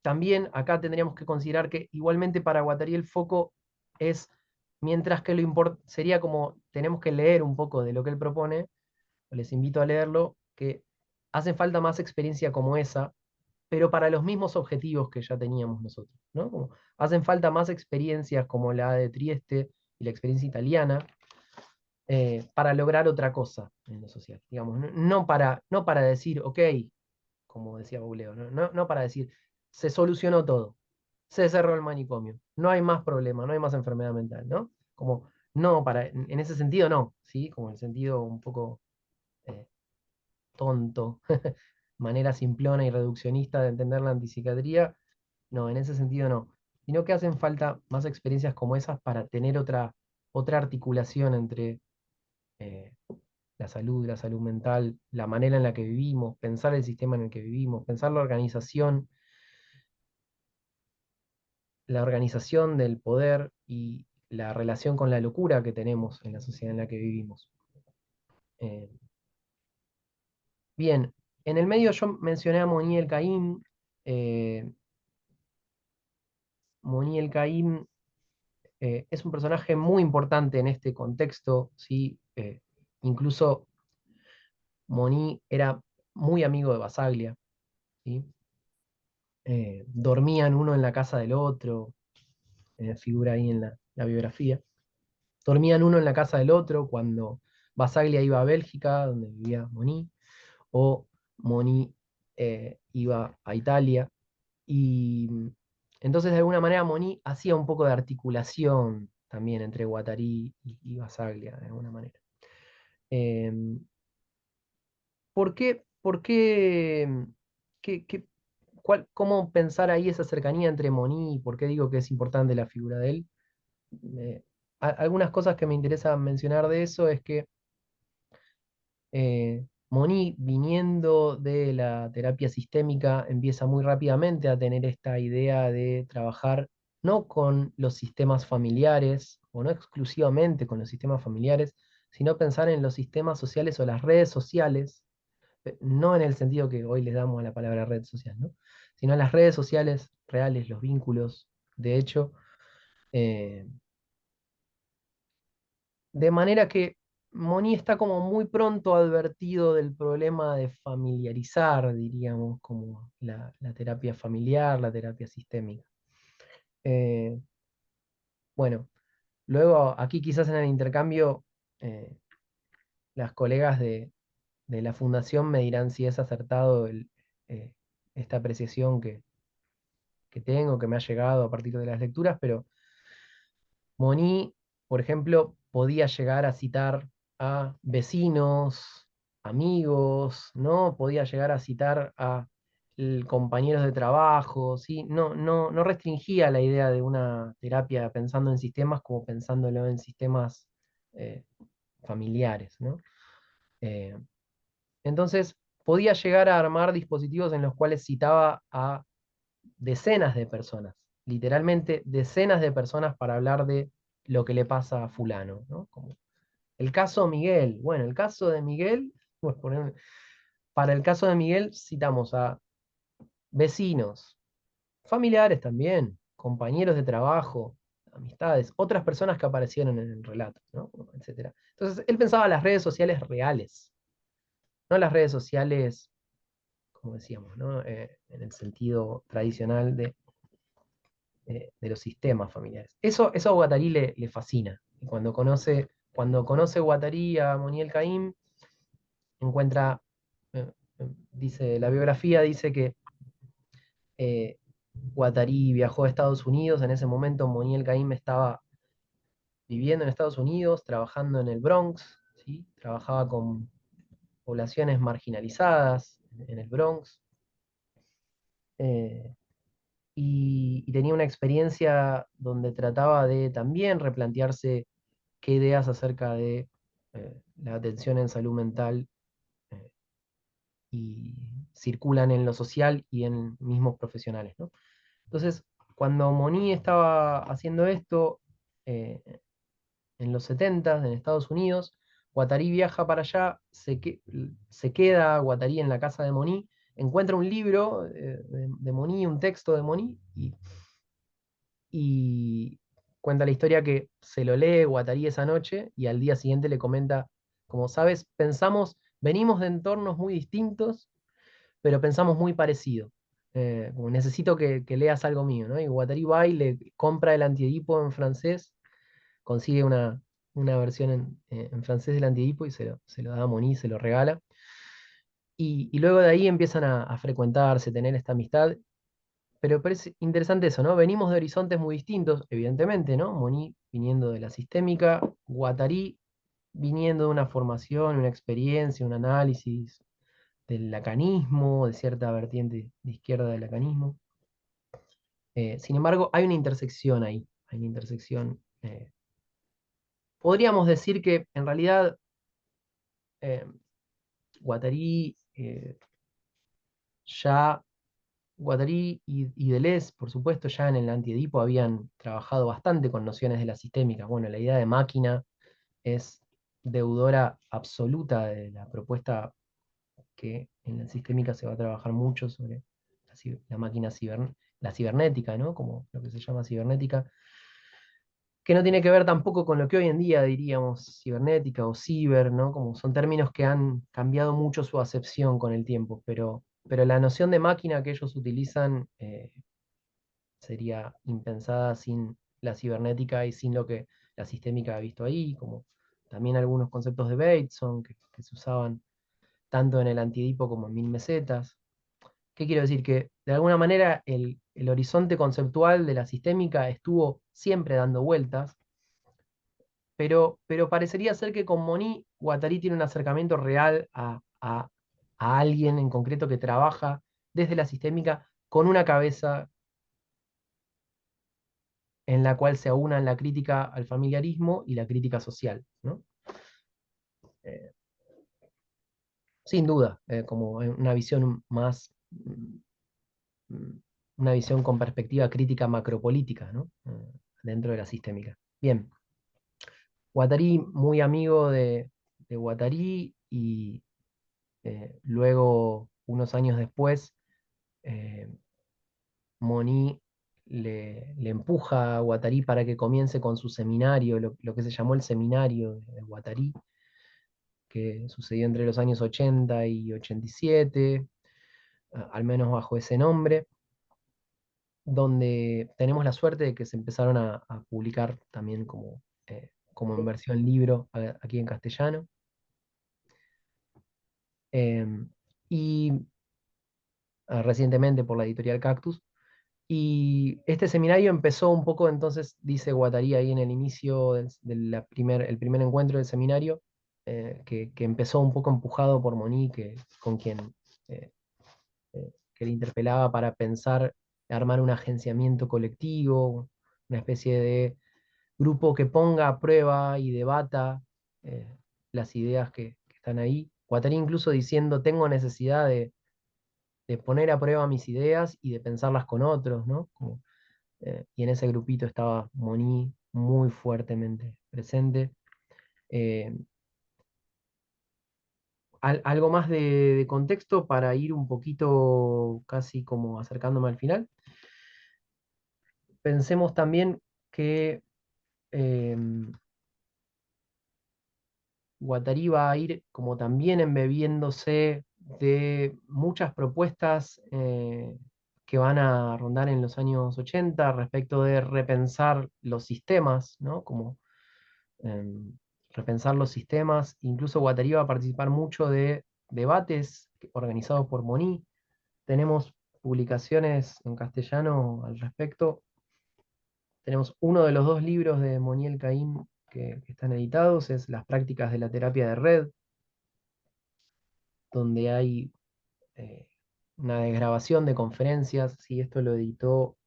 también acá tendríamos que considerar que igualmente para Guattari el foco es, mientras que lo sería como, tenemos que leer un poco de lo que él propone, les invito a leerlo, que hace falta más experiencia como esa, pero para los mismos objetivos que ya teníamos nosotros, ¿no? Como hacen falta más experiencias como la de Trieste y la experiencia italiana, para lograr otra cosa en lo social, digamos, no para decir, ok, como decía Bouleo, no para decir, se solucionó todo, se cerró el manicomio, no hay más problema, no hay más enfermedad mental, ¿no? Como, no, en ese sentido no, ¿sí? Como en el sentido un poco eh, tonto, manera simplona y reduccionista de entender la antipsiquiatría, no, en ese sentido no, sino que hacen falta más experiencias como esas para tener otra articulación entre eh, la salud mental, la manera en la que vivimos, pensar el sistema en el que vivimos, pensar la organización del poder y la relación con la locura que tenemos en la sociedad en la que vivimos. Eh, bien, en el medio yo mencioné a Moni El Caim. eh, Moni El Caim es un personaje muy importante en este contexto, ¿sí? Incluso Moni era muy amigo de Basaglia, ¿sí? Dormían uno en la casa del otro, figura ahí en la biografía. Dormían uno en la casa del otro cuando Basaglia iba a Bélgica, donde vivía Moni, o Moni iba a Italia. Y entonces, de alguna manera, Moni hacía un poco de articulación también entre Guattari y Basaglia, de alguna manera. Em, ¿por qué, cómo pensar ahí esa cercanía entre Moni y por qué digo que es importante la figura de él? Eh, Algunas cosas que me interesa mencionar de eso es que Moni, viniendo de la terapia sistémica, empieza muy rápidamente a tener esta idea de trabajar no con los sistemas familiares, o no exclusivamente con los sistemas familiares, sino pensar en los sistemas sociales o las redes sociales, no en el sentido que hoy les damos a la palabra red social, ¿no? Sino en las redes sociales reales, los vínculos, de hecho, eh, de manera que Moni está como muy pronto advertido del problema de familiarizar, diríamos, como la terapia familiar, la terapia sistémica. Eh, bueno, luego aquí quizás en el intercambio eh, las colegas de la fundación me dirán si es acertado eh, esta apreciación que tengo, que me ha llegado a partir de las lecturas, pero Moni, por ejemplo, podía llegar a citar a vecinos, amigos, ¿no? Podía llegar a citar a compañeros de trabajo, ¿sí? No restringía la idea de una terapia pensando en sistemas como pensándolo en sistemas eh, familiares, ¿no? Eh, entonces, podía llegar a armar dispositivos en los cuales citaba a decenas de personas, literalmente decenas de personas para hablar de lo que le pasa a fulano, ¿no? Como el caso Miguel. Bueno, el caso de Miguel, pues, para el caso de Miguel citamos a vecinos, familiares también, compañeros de trabajo, amistades, otras personas que aparecieron en el relato, ¿no? Etcétera. Entonces, él pensaba las redes sociales reales, no las redes sociales, como decíamos, ¿no? En el sentido tradicional de los sistemas familiares. Eso a Guattari le fascina. Y cuando conoce Guattari a Moniel Caïm, encuentra, dice, la biografía dice que Guattari viajó a Estados Unidos, en ese momento Moniel Caïm estaba viviendo en Estados Unidos, trabajando en el Bronx, ¿sí? Trabajaba con poblaciones marginalizadas en el Bronx, eh, y tenía una experiencia donde trataba de también replantearse qué ideas acerca de la atención en salud mental eh, y circulan en lo social y en mismos profesionales, ¿no? Entonces, cuando Moni estaba haciendo esto en los 70 en Estados Unidos, Guattari viaja para allá, se queda Guattari en la casa de Monny, encuentra un libro de Monny, un texto de Monny, y cuenta la historia que se lo lee Guattari esa noche y al día siguiente le comenta, como sabes, venimos de entornos muy distintos, pero pensamos muy parecido. Como necesito que leas algo mío, ¿no? Y Guattari va y le compra el Antiedipo en francés, consigue una versión en francés del Antiedipo y se lo da a Monny, se lo regala. Y luego de ahí empiezan a frecuentarse, tener esta amistad. Pero parece interesante eso, ¿no? Venimos de horizontes muy distintos, evidentemente, ¿no? Monny viniendo de la sistémica, Guattari viniendo de una formación, una experiencia, un análisis del lacanismo, de cierta vertiente de izquierda del lacanismo. Sin embargo, hay una intersección ahí, hay una intersección. Podríamos decir que en realidad eh, Guattari ya Guattari y Deleuze, por supuesto, ya en el Antiedipo habían trabajado bastante con nociones de la sistémica. Bueno, la idea de máquina es deudora absoluta de la propuesta que en la sistémica se va a trabajar mucho sobre la máquina la cibernética, ¿no? Como lo que se llama cibernética, que no tiene que ver tampoco con lo que hoy en día diríamos cibernética o ciber, ¿no? Como son términos que han cambiado mucho su acepción con el tiempo, pero la noción de máquina que ellos utilizan sería impensada sin la cibernética y sin lo que la sistémica ha visto ahí, como también algunos conceptos de Bateson que se usaban tanto en el Antiedipo como en Mil Mesetas. ¿Qué quiero decir? Que de alguna manera el horizonte conceptual de la sistémica estuvo siempre dando vueltas, pero parecería ser que con Monny, Guattari tiene un acercamiento real a alguien en concreto que trabaja desde la sistémica con una cabeza en la cual se aunan la crítica al familiarismo y la crítica social, ¿no? Eh, Sin duda, como una visión más, mm, una visión con perspectiva crítica macropolítica, ¿no? Dentro de la sistémica. Bien, Guattari, muy amigo de Guattari, y luego, unos años después, eh, Monny le empuja a Guattari para que comience con su seminario, lo que se llamó el seminario de Guattari, que sucedió entre los años 80 y 87, al menos bajo ese nombre, donde tenemos la suerte de que se empezaron a publicar también como en versión libro aquí en castellano. Y recientemente por la editorial Cactus. Y este seminario empezó un poco, entonces, dice Guattari ahí en el inicio el primer encuentro del seminario, que empezó un poco empujado por Monique, con quien eh, que le interpelaba para pensar, armar un agenciamiento colectivo, una especie de grupo que ponga a prueba y debata eh, las ideas que están ahí. Guattari incluso diciendo, tengo necesidad de poner a prueba mis ideas y de pensarlas con otros, ¿no? Y en ese grupito estaba Monny muy fuertemente presente. Eh, Algo más de contexto para ir un poquito casi como acercándome al final. Pensemos también que eh, Guattari va a ir como también embebiéndose de muchas propuestas que van a rondar en los años 80 respecto de repensar los sistemas, ¿no? Como repensar los sistemas. Incluso Guattari va a participar mucho de debates organizados por Monny. Tenemos publicaciones en castellano al respecto. Tenemos uno de los dos libros de Moniel Caín que están editados, es Las prácticas de la terapia de red, donde hay eh, una desgrabación de conferencias. Sí, esto lo editó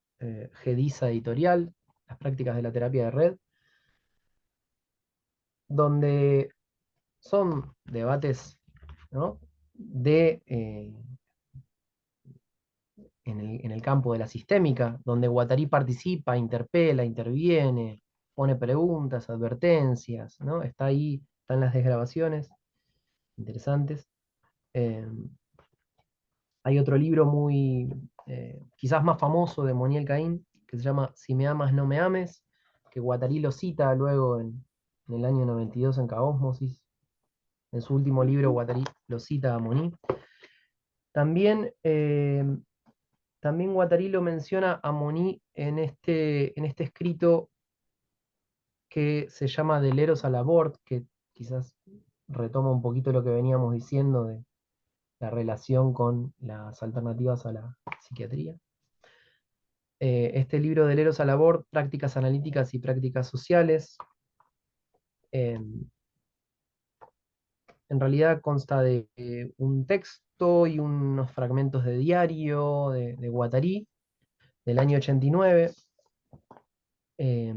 Gedisa Editorial, Las prácticas de la terapia de red, donde son debates, ¿no? En el campo de la sistémica, donde Guattari participa, interpela, interviene, pone preguntas, advertencias, ¿no? Está ahí están las desgrabaciones, interesantes. Eh, Hay otro libro muy, quizás más famoso de Moniel Caín, que se llama Si me amas, no me ames, que Guattari lo cita luego en el año 92 en Caosmosis. En su último libro, Guattari lo cita a Moniz. También, también Guattari lo menciona a Moniz en este escrito que se llama Del Eros al Abort, que quizás retoma un poquito lo que veníamos diciendo de la relación con las alternativas a la psiquiatría. Este libro Del Eros al Abort, Prácticas Analíticas y Prácticas Sociales, eh, en realidad consta de un texto y unos fragmentos de diario de Guattari del año 89. Eh,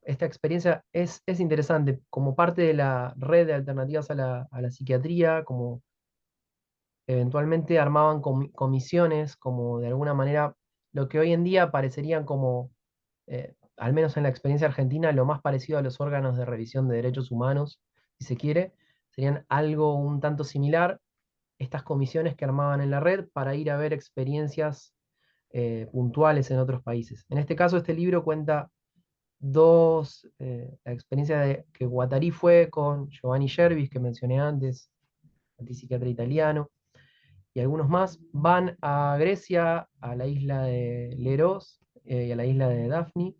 Esta experiencia es interesante como parte de la red de alternativas a la psiquiatría, como eventualmente armaban comisiones, como de alguna manera lo que hoy en día parecerían como, al menos en la experiencia argentina, lo más parecido a los órganos de revisión de derechos humanos, si se quiere, serían algo un tanto similar, estas comisiones que armaban en la red para ir a ver experiencias puntuales en otros países. En este caso, este libro cuenta la experiencia de que Guattari fue con Giovanni Gervis, que mencioné antes, antipsiquiatra italiano, y algunos más, van a Grecia, a la isla de Leros y a la isla de Daphne,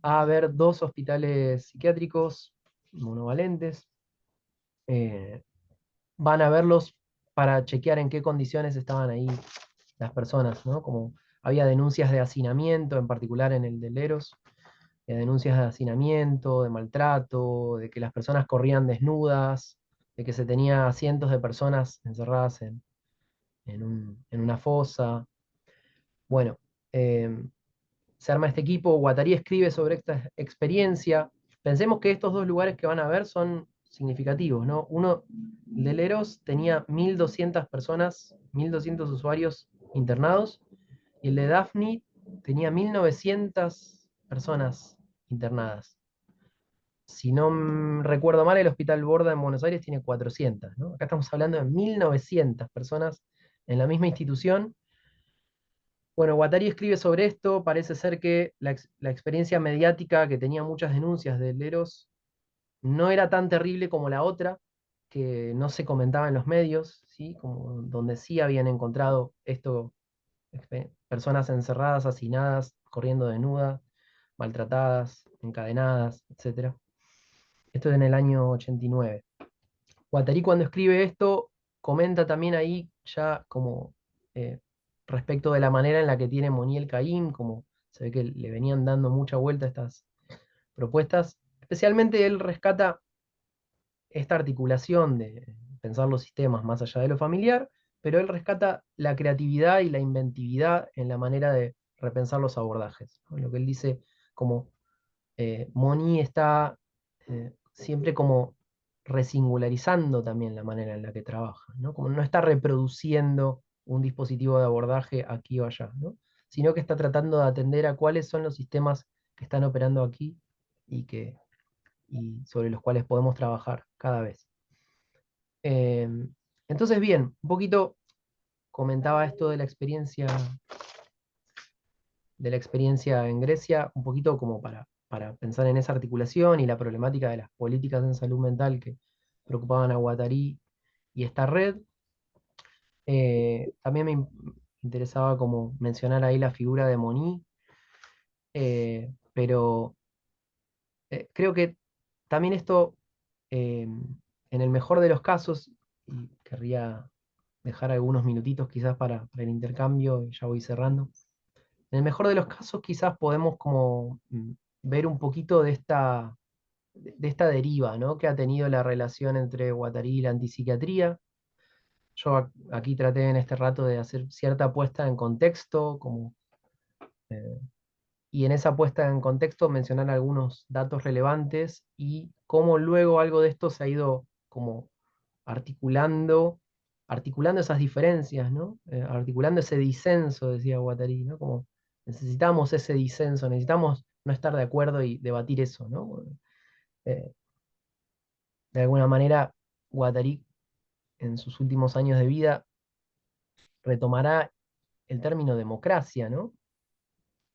a ver dos hospitales psiquiátricos monovalentes. Eh, Van a verlos para chequear en qué condiciones estaban ahí las personas, ¿no? Como había denuncias de hacinamiento, en particular en el de Leros, denuncias de hacinamiento, de maltrato, de que las personas corrían desnudas, de que se tenía a cientos de personas encerradas en una fosa. Bueno, eh, se arma este equipo, Guattari escribe sobre esta experiencia. Pensemos que estos dos lugares que van a ver son significativos, ¿no? Uno, el de Leros, tenía 1.200 personas, 1.200 usuarios internados, y el de Daphne tenía 1.900 personas internadas. Si no recuerdo mal, el Hospital Borda en Buenos Aires tiene 400, ¿no? Acá estamos hablando de 1.900 personas en la misma institución. Bueno, Guattari escribe sobre esto, parece ser que la experiencia mediática que tenía muchas denuncias de Leros no era tan terrible como la otra, que no se comentaba en los medios, ¿sí? Como donde sí habían encontrado esto, personas encerradas, hacinadas, corriendo desnudas, maltratadas, encadenadas, etc. Esto es en el año 89. Guattari cuando escribe esto comenta también ahí ya como eh, respecto de la manera en la que tiene Moniel Caín, como se ve que le venían dando mucha vuelta a estas propuestas. Especialmente él rescata esta articulación de pensar los sistemas más allá de lo familiar, pero él rescata la creatividad y la inventividad en la manera de repensar los abordajes, ¿no? Lo que él dice como Moni está siempre como resingularizando también la manera en la que trabaja, ¿no? Como no está reproduciendo un dispositivo de abordaje aquí o allá, ¿no? Sino que está tratando de atender a cuáles son los sistemas que están operando aquí y, y sobre los cuales podemos trabajar cada vez. Eh, entonces, bien, un poquito comentaba esto de la experiencia en Grecia, un poquito como para pensar en esa articulación y la problemática de las políticas en salud mental que preocupaban a Guattari y esta red. También me interesaba como mencionar ahí la figura de Moni, pero creo que también esto, en el mejor de los casos, y querría dejar algunos minutitos quizás para el intercambio, y ya voy cerrando. En el mejor de los casos, quizás podemos como ver un poquito de esta deriva, ¿no? Que ha tenido la relación entre Guattari y la antipsiquiatría. Yo aquí traté en este rato de hacer cierta puesta en contexto, como, eh, y en esa puesta en contexto mencionar algunos datos relevantes y cómo luego algo de esto se ha ido como articulando, articulando esas diferencias, ¿no? Articulando ese disenso, decía Guattari, ¿no? Como necesitamos ese disenso, necesitamos no estar de acuerdo y debatir eso, ¿no? Eh, De alguna manera, Guattari en sus últimos años de vida retomará el término democracia, ¿no?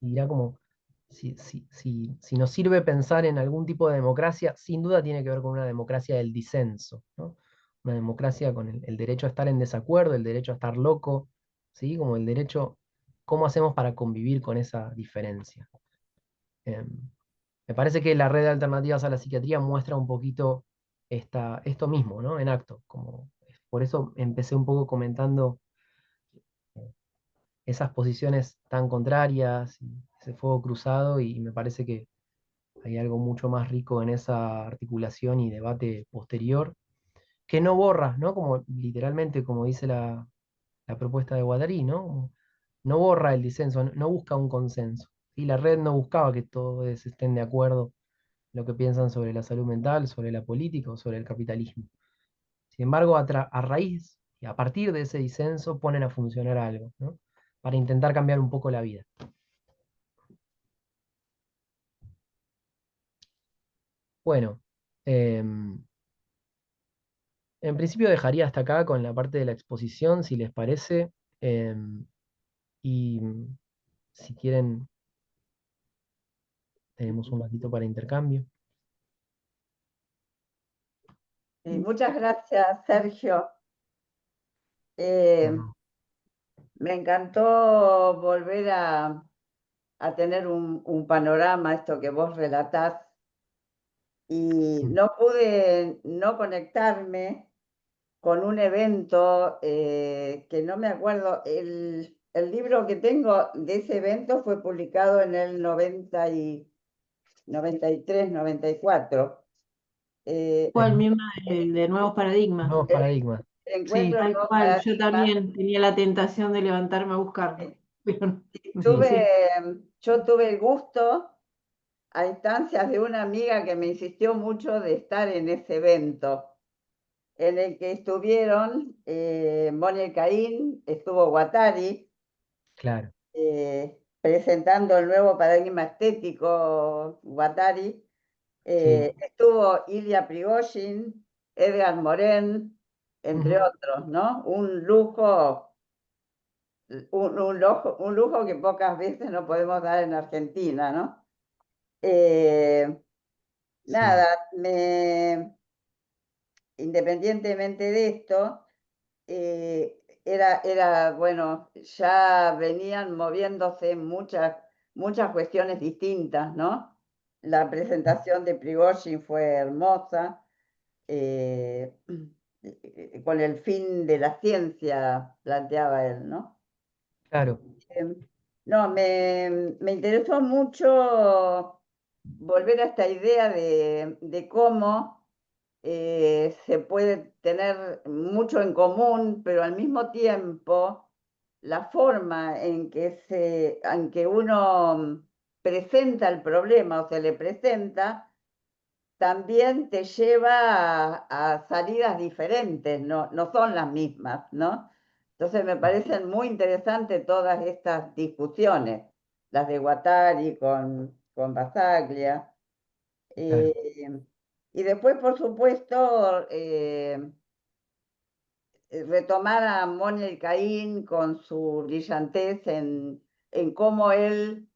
Y dirá como, si nos sirve pensar en algún tipo de democracia, sin duda tiene que ver con una democracia del disenso, ¿no? Una democracia con el derecho a estar en desacuerdo, el derecho a estar loco, ¿sí? Como el derecho, ¿cómo hacemos para convivir con esa diferencia? Em, Me parece que la red de alternativas a la psiquiatría muestra un poquito esto mismo, ¿no? En acto. Como, por eso empecé un poco comentando esas posiciones tan contrarias y ese fuego cruzado y me parece que hay algo mucho más rico en esa articulación y debate posterior que no borra, ¿no? Como literalmente, como dice la propuesta de Guattari, ¿no? Como no borra el disenso, no busca un consenso. Y la red no buscaba que todos estén de acuerdo en lo que piensan sobre la salud mental, sobre la política o sobre el capitalismo. Sin embargo, a raíz y a partir de ese disenso ponen a funcionar algo, ¿no? Para intentar cambiar un poco la vida. Bueno, em, en principio dejaría hasta acá con la parte de la exposición, si les parece. Y si quieren, tenemos un ratito para intercambio. Muchas gracias, Sergio. Eh, No, Me encantó volver a tener un panorama, esto que vos relatás, y no. no pude no conectarme con un evento que no me acuerdo. El libro que tengo de ese evento fue publicado en el 93, 94. Fue El el mismo de Nuevos Paradigmas. Nuevos paradigmas. Sí, encuentro de Tal nuevos cual, yo paradigmas. también tenía la tentación de levantarme a buscarlo. Pero sí, Tuve, yo tuve el gusto, a instancias de una amiga que me insistió mucho, de estar en ese evento, en el que estuvieron Monia Caín, estuvo Guattari, claro. presentando el nuevo paradigma estético Guattari, Sí. estuvo Ilya Prigozhin, Edgar Morin, entre Ujú, otros, ¿no? Un lujo que pocas veces no podemos dar en Argentina, ¿no? Eh, sí, Nada, independientemente de esto, bueno, ya venían moviéndose muchas cuestiones distintas, ¿no? La presentación de Prigozhin fue hermosa, eh, con el fin de la ciencia, planteaba él, ¿no? claro, Eh, no, me interesó mucho volver a esta idea de cómo se puede tener mucho en común, pero al mismo tiempo la forma en que uno presenta el problema o se le presenta también te lleva a salidas diferentes, no son las mismas, ¿no? Entonces me parecen muy interesantes todas estas discusiones, las de Guattari con Basaglia. claro. eh, y después, por supuesto, retomar a Monia y Caín con su brillantez en cómo él,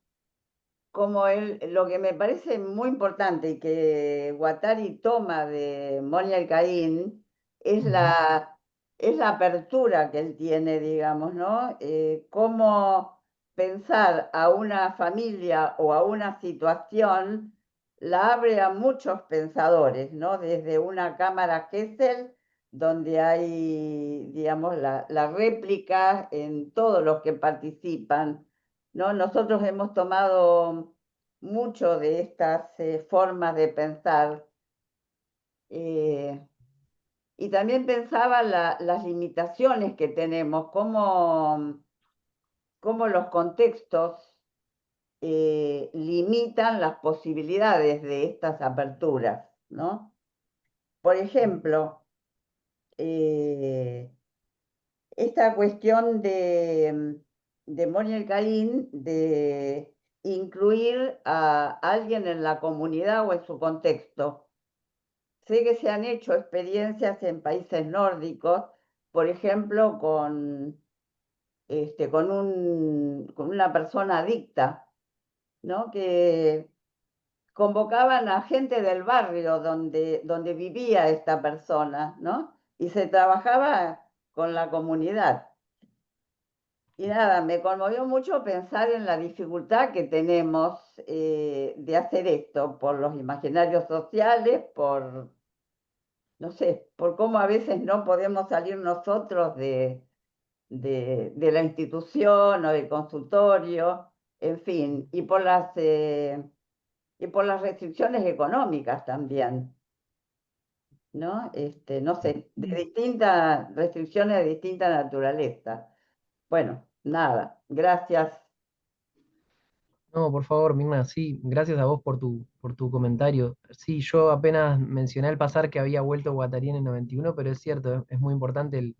lo que me parece muy importante y que Guattari toma de Monia y Caín es Ujú, es la apertura que él tiene, digamos, ¿no? Cómo pensar a una familia o a una situación la abre a muchos pensadores, ¿no? Desde una cámara Gesell, donde hay, digamos, la réplica en todos los que participan, ¿no? Nosotros hemos tomado mucho de estas formas de pensar, eh, y también pensaba las limitaciones que tenemos, cómo los contextos limitan las posibilidades de estas aperturas, ¿no? Por ejemplo, eh, esta cuestión de Monia Caín de incluir a alguien en la comunidad o en su contexto. sé que se han hecho experiencias en países nórdicos, por ejemplo, con una persona adicta, ¿no? Que convocaban a gente del barrio donde vivía esta persona, ¿no? Y se trabajaba con la comunidad. Y nada, me conmovió mucho pensar en la dificultad que tenemos de hacer esto por los imaginarios sociales, no sé, por cómo a veces no podemos salir nosotros de la institución o del consultorio, en fin, y por las restricciones económicas también, ¿no? No sé, de distintas restricciones de distinta naturaleza. Bueno, nada, gracias. No, por favor, Mirna, sí, gracias a vos por tu comentario. Sí, yo apenas mencioné al pasar que había vuelto Guattari en el 91, pero es cierto, es muy importante el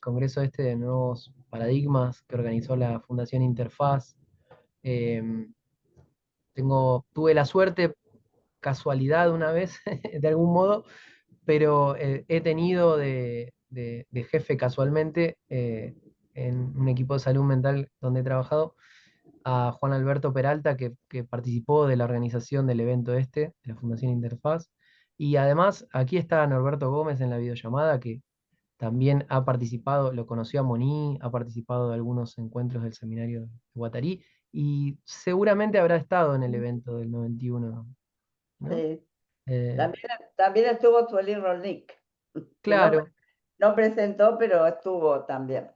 congreso este de nuevos paradigmas que organizó la Fundación Interfaz. Em, tuve la suerte, casualidad una vez, de algún modo, pero he tenido de jefe casualmente en un equipo de salud mental donde he trabajado a Juan Alberto Peralta, que participó de la organización del evento este, de la Fundación Interfaz. Y además, aquí está Norberto Gómez en la videollamada, que también ha participado, lo conoció a Moni, ha participado de algunos encuentros del seminario de Guattari, y seguramente habrá estado en el evento del 91, ¿no? Sí. Eh, También estuvo Sueli Rolnik, que claro, no presentó, pero estuvo también.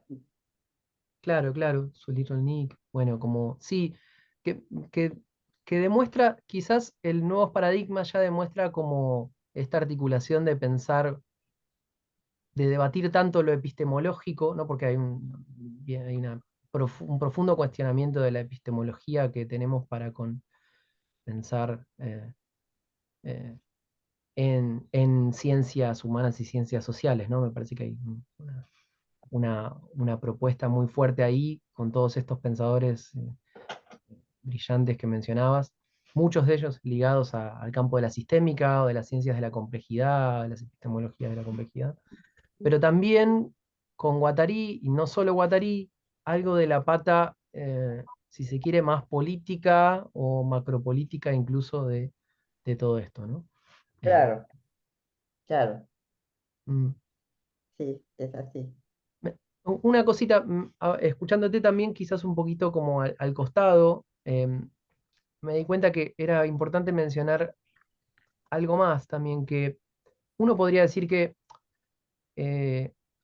claro, claro, su Little Nick, bueno, como, sí, que, que, que demuestra, quizás el nuevos paradigmas ya demuestra como esta articulación de pensar, de debatir tanto lo epistemológico, ¿no? Porque hay un profundo cuestionamiento de la epistemología que tenemos para con pensar eh, en ciencias humanas y ciencias sociales, ¿no? Me parece que hay una propuesta muy fuerte ahí con todos estos pensadores brillantes que mencionabas, muchos de ellos ligados al campo de la sistémica o de las ciencias de la complejidad, de las epistemologías de la complejidad, pero también con Guattari, y no solo Guattari, algo de la pata, si se quiere, más política o macropolítica incluso de todo esto, ¿no? Eh, Claro, claro, mm, sí, es así. una cosita, escuchándote también quizás un poquito como al costado, me di cuenta que era importante mencionar algo más también, que uno podría decir que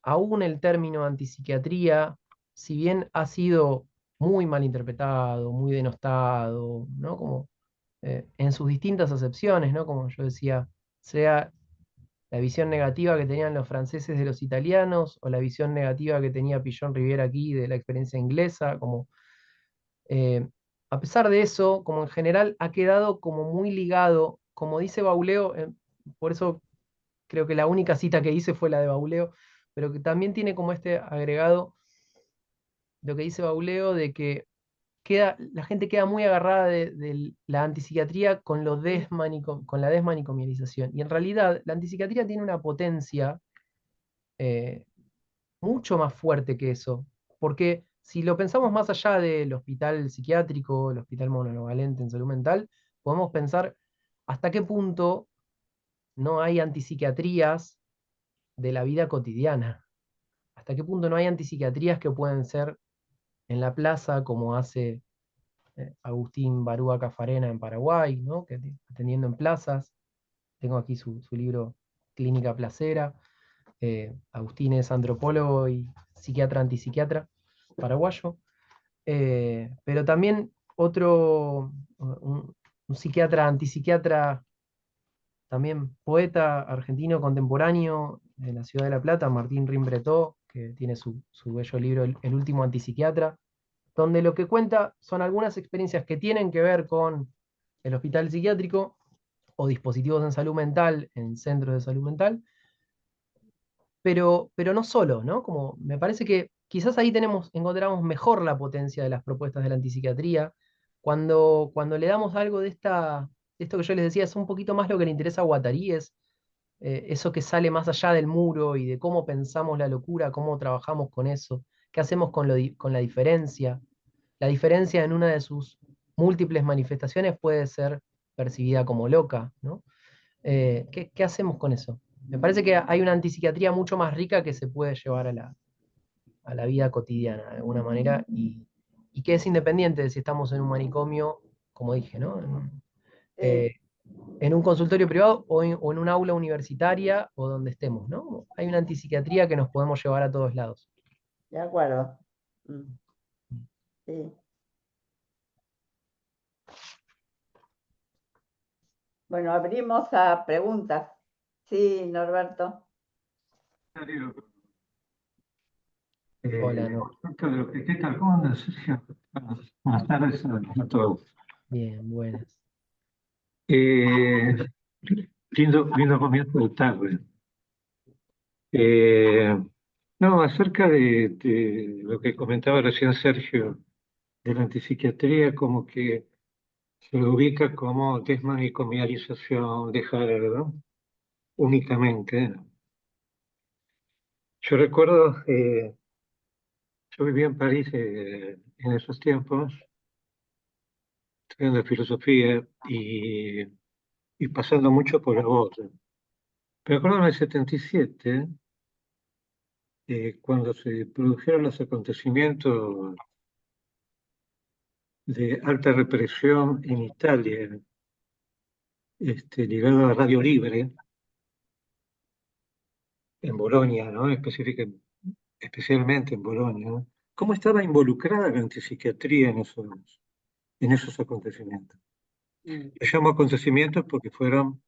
aún el término antipsiquiatría, si bien ha sido muy mal interpretado, muy denostado, ¿no? Como en sus distintas acepciones, ¿no? Como yo decía, sea la visión negativa que tenían los franceses de los italianos, o la visión negativa que tenía Pillon Rivière aquí de la experiencia inglesa, como eh, a pesar de eso, como en general ha quedado como muy ligado, como dice Bauleo, por eso creo que la única cita que hice fue la de Bauleo, pero que también tiene como este agregado lo que dice Bauleo de que la gente queda muy agarrada de la antipsiquiatría con, con la desmanicomialización. Y en realidad la antipsiquiatría tiene una potencia eh, mucho más fuerte que eso, porque si lo pensamos más allá del hospital psiquiátrico, el hospital monovalente en salud mental, podemos pensar hasta qué punto no hay antipsiquiatrías de la vida cotidiana. ¿Hasta qué punto no hay antipsiquiatrías que pueden ser en la plaza, como hace Agustín Barúa Cafarena en Paraguay, ¿no? Atendiendo en plazas? Tengo aquí su libro Clínica Placera. Agustín es antropólogo y psiquiatra antipsiquiatra paraguayo. Pero también un psiquiatra antipsiquiatra, también poeta argentino contemporáneo de la ciudad de La Plata, Martín Rimbretó, que tiene su bello libro El último antipsiquiatra, donde lo que cuenta son algunas experiencias que tienen que ver con el hospital psiquiátrico o dispositivos en salud mental, en centros de salud mental, pero no solo, ¿no? Como me parece que quizás ahí encontramos mejor la potencia de las propuestas de la antipsiquiatría, cuando le damos algo de esto que yo les decía, es un poquito más lo que le interesa a Guattari, es eso que sale más allá del muro y de cómo pensamos la locura, cómo trabajamos con eso, qué hacemos con la diferencia. La diferencia en una de sus múltiples manifestaciones puede ser percibida como loca, ¿no? ¿Qué hacemos con eso? Me parece que hay una antipsiquiatría mucho más rica que se puede llevar a la vida cotidiana de alguna manera y que es independiente de si estamos en un manicomio, como dije, ¿no? Sí, En un consultorio privado o en un aula universitaria o donde estemos, ¿no? Hay una antipsiquiatría que nos podemos llevar a todos lados. de acuerdo. Mm, sí. Bueno, abrimos a preguntas. Sí, Norberto. Darío, Hola, no. respecto de lo que, ¿qué tal? ¿Cómo andas, Sergio? Buenas tardes a todos. Bien, buenas. Eh, lindo comienzo de tarde. Eh, no, acerca de lo que comentaba recién Sergio, de la antipsiquiatría, como que se lo ubica como desmanicomialización, dejar, ¿no? Únicamente. Yo recuerdo, yo vivía en París en esos tiempos, estudiando filosofía y pasando mucho por la boda. Pero recuerdo en el 77, cuando se produjeron los acontecimientos de alta represión en Italia, ligado a Radio Libre, en Bolonia, ¿no? Especialmente en Bolonia, ¿no? ¿Cómo estaba involucrada la antipsiquiatría en esos acontecimientos? Mm, Yo llamo acontecimientos porque fueron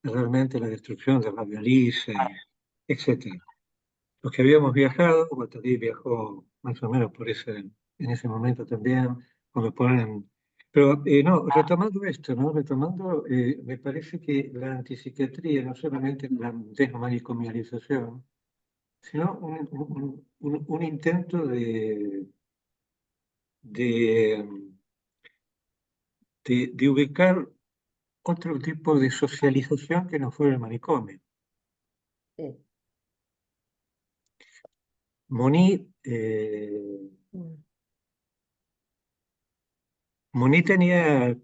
realmente la destrucción de Radio Alice, etc. Los que habíamos viajado, Guattari viajó más o menos en ese momento también, cuando ponen... Pero no, retomando esto, ¿no? Retomando, me parece que la antipsiquiatría, no solamente la desmanicomialización, sino un intento de, de ubicar otro tipo de socialización que no fuera el manicomio. sí. Moni, Mm, Moni tenía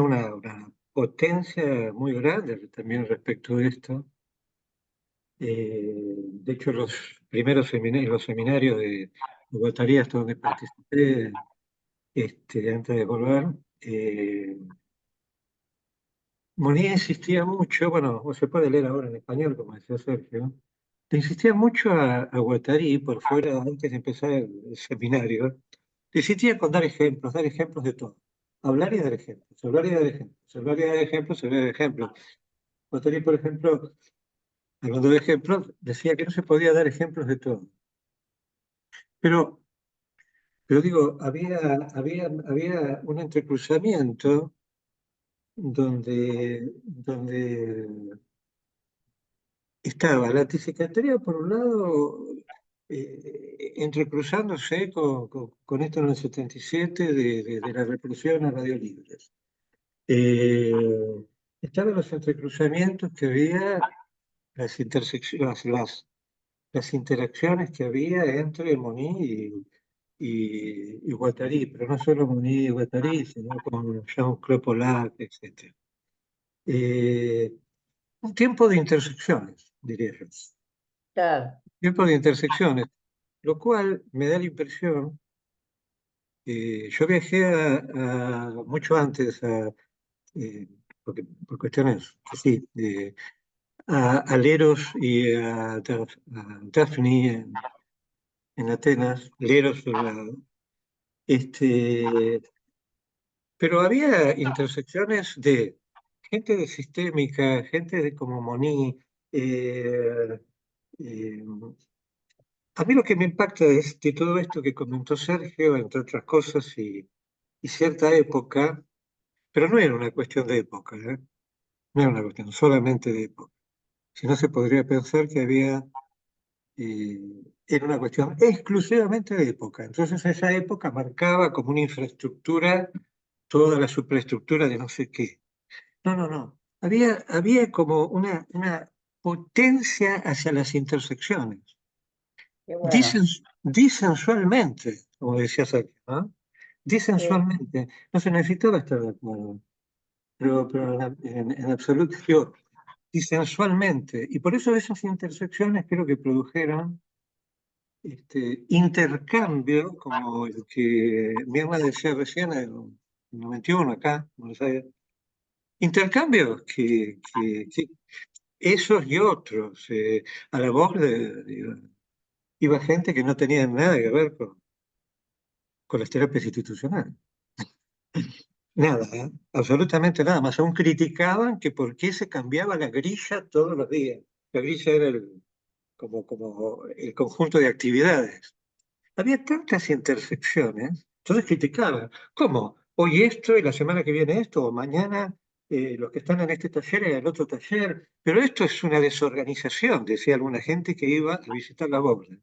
una potencia muy grande también respecto de esto. De hecho, los seminarios de Guattari, hasta donde participé antes de volver, Moni insistía mucho, bueno, o se puede leer ahora en español, como decía Sergio, le insistía mucho a Guattari por fuera, antes de empezar el seminario, le insistía con dar ejemplos de todo. Hablar y dar ejemplos, hablar y dar ejemplos, hablar y dar ejemplos, hablar y dar ejemplos. Guattari, por ejemplo, hablando de ejemplos, decía que no se podía dar ejemplos de todo. Pero, pero digo, había un entrecruzamiento donde estaba la antipsiquiatría, por un lado, entrecruzándose con esto en el 77 de la represión a Radio Libres. Eh, Estaban los entrecruzamientos que había, las interacciones que había entre Moni y Guattari, pero no solo Moni y Guattari, sino con Jean-Claude Polak, etc. Un tiempo de intersecciones, diría yo. claro. Tiempo de intersecciones, lo cual me da la impresión, yo viajé mucho antes, por cuestiones, que sí, a Leros y a Daphne en Atenas, Leros, este, pero había intersecciones de gente de sistémica, gente de como Moni, eh, eh, a mí lo que me impacta es de todo esto que comentó Sergio, entre otras cosas, y cierta época, pero no era una cuestión de época, ¿eh? No era una cuestión solamente de época, sino se podría pensar que era una cuestión exclusivamente de época. Entonces esa época marcaba como una infraestructura, toda la superestructura de no sé qué. No, no, no. Había como una potencia hacia las intersecciones. Qué bueno. Disensualmente, como decía Sergio, ¿no? Sí, Disensualmente. No se necesitaba estar de acuerdo, pero en absoluto, digo, disensualmente. Y por eso esas intersecciones creo que produjeron intercambio, como el que Mirna decía recién, en el 91 acá, en Buenos Aires. Intercambios que esos y otros, a la voz iba gente que no tenía nada que ver con las terapias institucionales. Nada, absolutamente nada más. Aún criticaban que por qué se cambiaba la grilla todos los días. La grilla era como el conjunto de actividades. Había tantas intersecciones, entonces criticaban. ¿Cómo? Hoy esto y la semana que viene esto, o mañana los que están en este taller en el otro taller. Pero esto es una desorganización, decía alguna gente que iba a visitar la bóveda.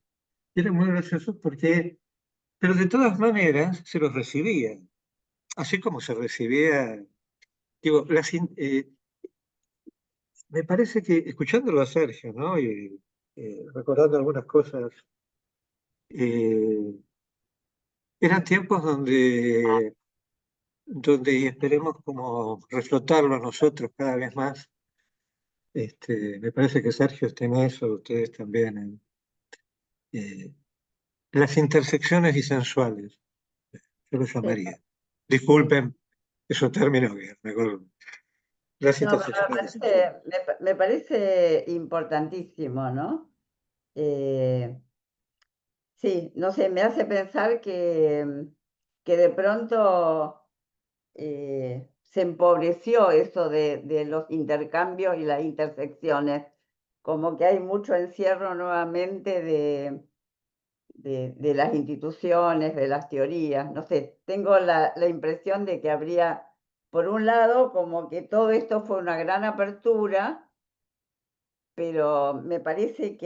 Era muy gracioso porque, pero de todas maneras se los recibía, así como se recibía, digo, me parece que escuchándolo a Sergio, ¿no? Y recordando algunas cosas, eh, eran tiempos donde y esperemos como reflotarlo a nosotros cada vez más. Me parece que Sergio está en eso, ustedes también, eh, las intersecciones disensuales, yo lo sí, llamaría. sí. Disculpen esos términos que mejor. Las No, pero intersecciones disensuales. me parece importantísimo, ¿no? Eh, sí, no sé, me hace pensar que de pronto se empobreció eso de los intercambios y las intersecciones, como que hay mucho encierro nuevamente de las instituciones, de las teorías, no sé, tengo la impresión de que habría, por un lado, como que todo esto fue una gran apertura, pero me parece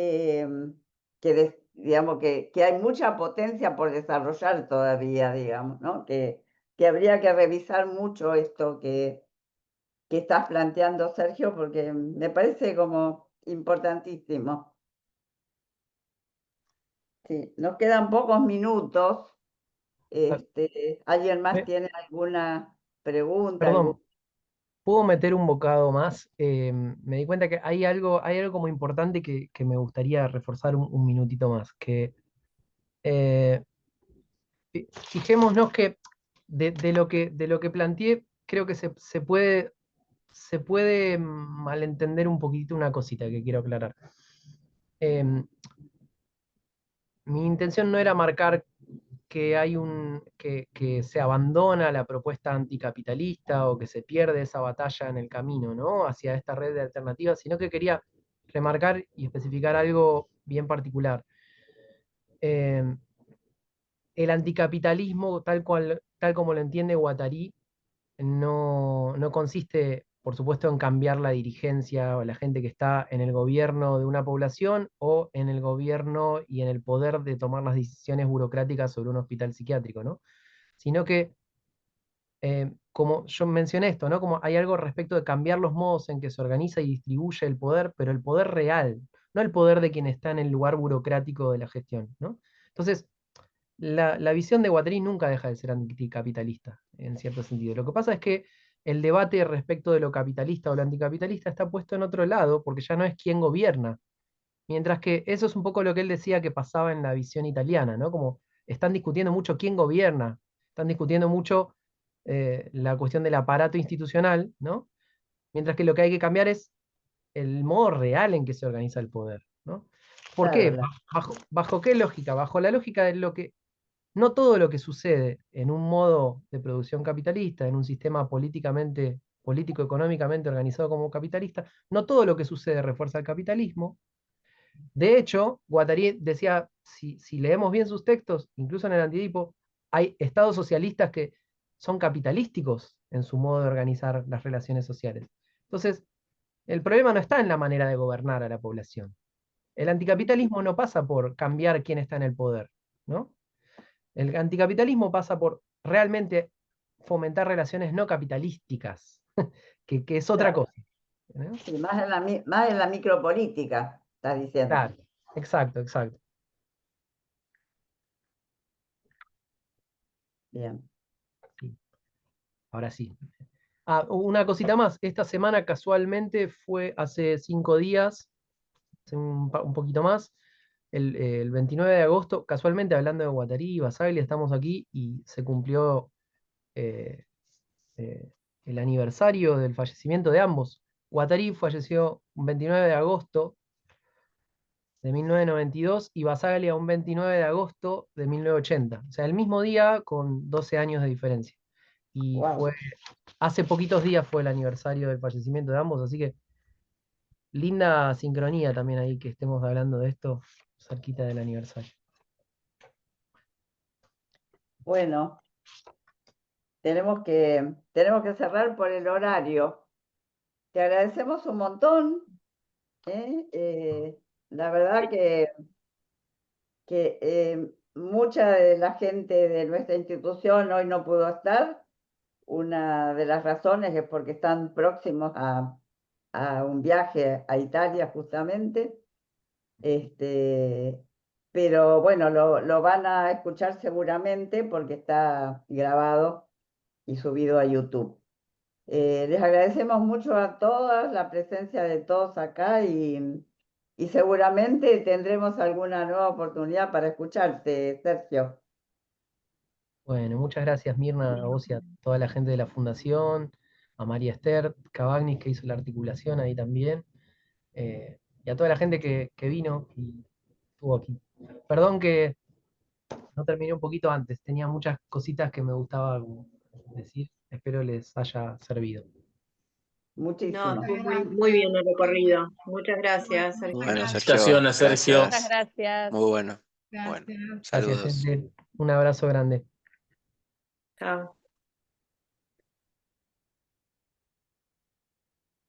digamos, que hay mucha potencia por desarrollar todavía, digamos, ¿no? Que habría que revisar mucho esto que estás planteando, Sergio, porque me parece como importantísimo. Sí, nos quedan pocos minutos. ¿Alguien más Me- tiene alguna pregunta? Perdón, ¿puedo meter un bocado más? Me di cuenta que hay algo como importante que me gustaría reforzar un minutito más, que eh, fijémonos que de lo que planteé, creo que se puede malentender un poquito una cosita que quiero aclarar. Em, Mi intención no era marcar que se abandona la propuesta anticapitalista o que se pierde esa batalla en el camino, ¿no? Hacia esta red de alternativas, sino que quería remarcar y especificar algo bien particular. Eh, el anticapitalismo, tal como lo entiende Guattari, no consiste, por supuesto, en cambiar la dirigencia o la gente que está en el gobierno de una población o en el gobierno y en el poder de tomar las decisiones burocráticas sobre un hospital psiquiátrico, ¿no? Sino que, como yo mencioné esto, ¿no? Como hay algo respecto de cambiar los modos en que se organiza y distribuye el poder, pero el poder real, no el poder de quien está en el lugar burocrático de la gestión, ¿no? Entonces, la visión de Guattari nunca deja de ser anticapitalista, en cierto sentido. Lo que pasa es que el debate respecto de lo capitalista o lo anticapitalista está puesto en otro lado, porque ya no es quién gobierna. Mientras que eso es un poco lo que él decía que pasaba en la visión italiana, ¿no? Como están discutiendo mucho quién gobierna, están discutiendo mucho la cuestión del aparato institucional, ¿no? Mientras que lo que hay que cambiar es el modo real en que se organiza el poder, ¿no? ¿Por Claro, qué? ¿Bajo qué lógica? Bajo la lógica de lo que no todo lo que sucede en un modo de producción capitalista, en un sistema político-económicamente organizado como capitalista, no todo lo que sucede refuerza el capitalismo. De hecho, Guattari decía, si leemos bien sus textos, incluso en el Antidipo, hay estados socialistas que son capitalísticos en su modo de organizar las relaciones sociales. Entonces, el problema no está en la manera de gobernar a la población. El anticapitalismo no pasa por cambiar quién está en el poder, ¿no? El anticapitalismo pasa por realmente fomentar relaciones no capitalísticas, que es otra claro. cosa. ¿no? Sí, más en la micropolítica, estás diciendo. Claro, exacto, exacto. Bien. Sí. Ahora sí. Ah, una cosita más. Esta semana casualmente fue hace 5 días, hace un poquito más, el 29 de agosto, casualmente hablando de Guattari y Basaglia, estamos aquí y se cumplió eh, eh, el aniversario del fallecimiento de ambos. Guattari falleció un 29 de agosto de 1992 y Basaglia un 29 de agosto de 1980. O sea, el mismo día con 12 años de diferencia. Y Wow. hace poquitos días fue el aniversario del fallecimiento de ambos, así que linda sincronía también ahí que estemos hablando de esto cerquita del aniversario. Bueno, tenemos que cerrar por el horario. Te agradecemos un montón. La verdad que mucha de la gente de nuestra institución hoy no pudo estar. Una de las razones es porque están próximos a un viaje a Italia justamente. Pero bueno, lo van a escuchar seguramente porque está grabado y subido a YouTube. Les agradecemos mucho a todas la presencia de todos acá y seguramente tendremos alguna nueva oportunidad para escucharte, Sergio. Bueno, muchas gracias Mirna, a vos y a toda la gente de la fundación, a María Esther Cavagnis que hizo la articulación ahí también, y a toda la gente que vino y estuvo aquí. Perdón que no terminé un poquito antes, tenía muchas cositas que me gustaba decir, espero les haya servido. No, Muchísimo. estuvo muy bien el recorrido. Muchas gracias, Sergio. Bueno, Sergio, Felicitaciones, Sergio. gracias. Muchas gracias. Muy bueno. Bueno, Gracias. Gracias, saludos. gente. Un abrazo grande. Chao.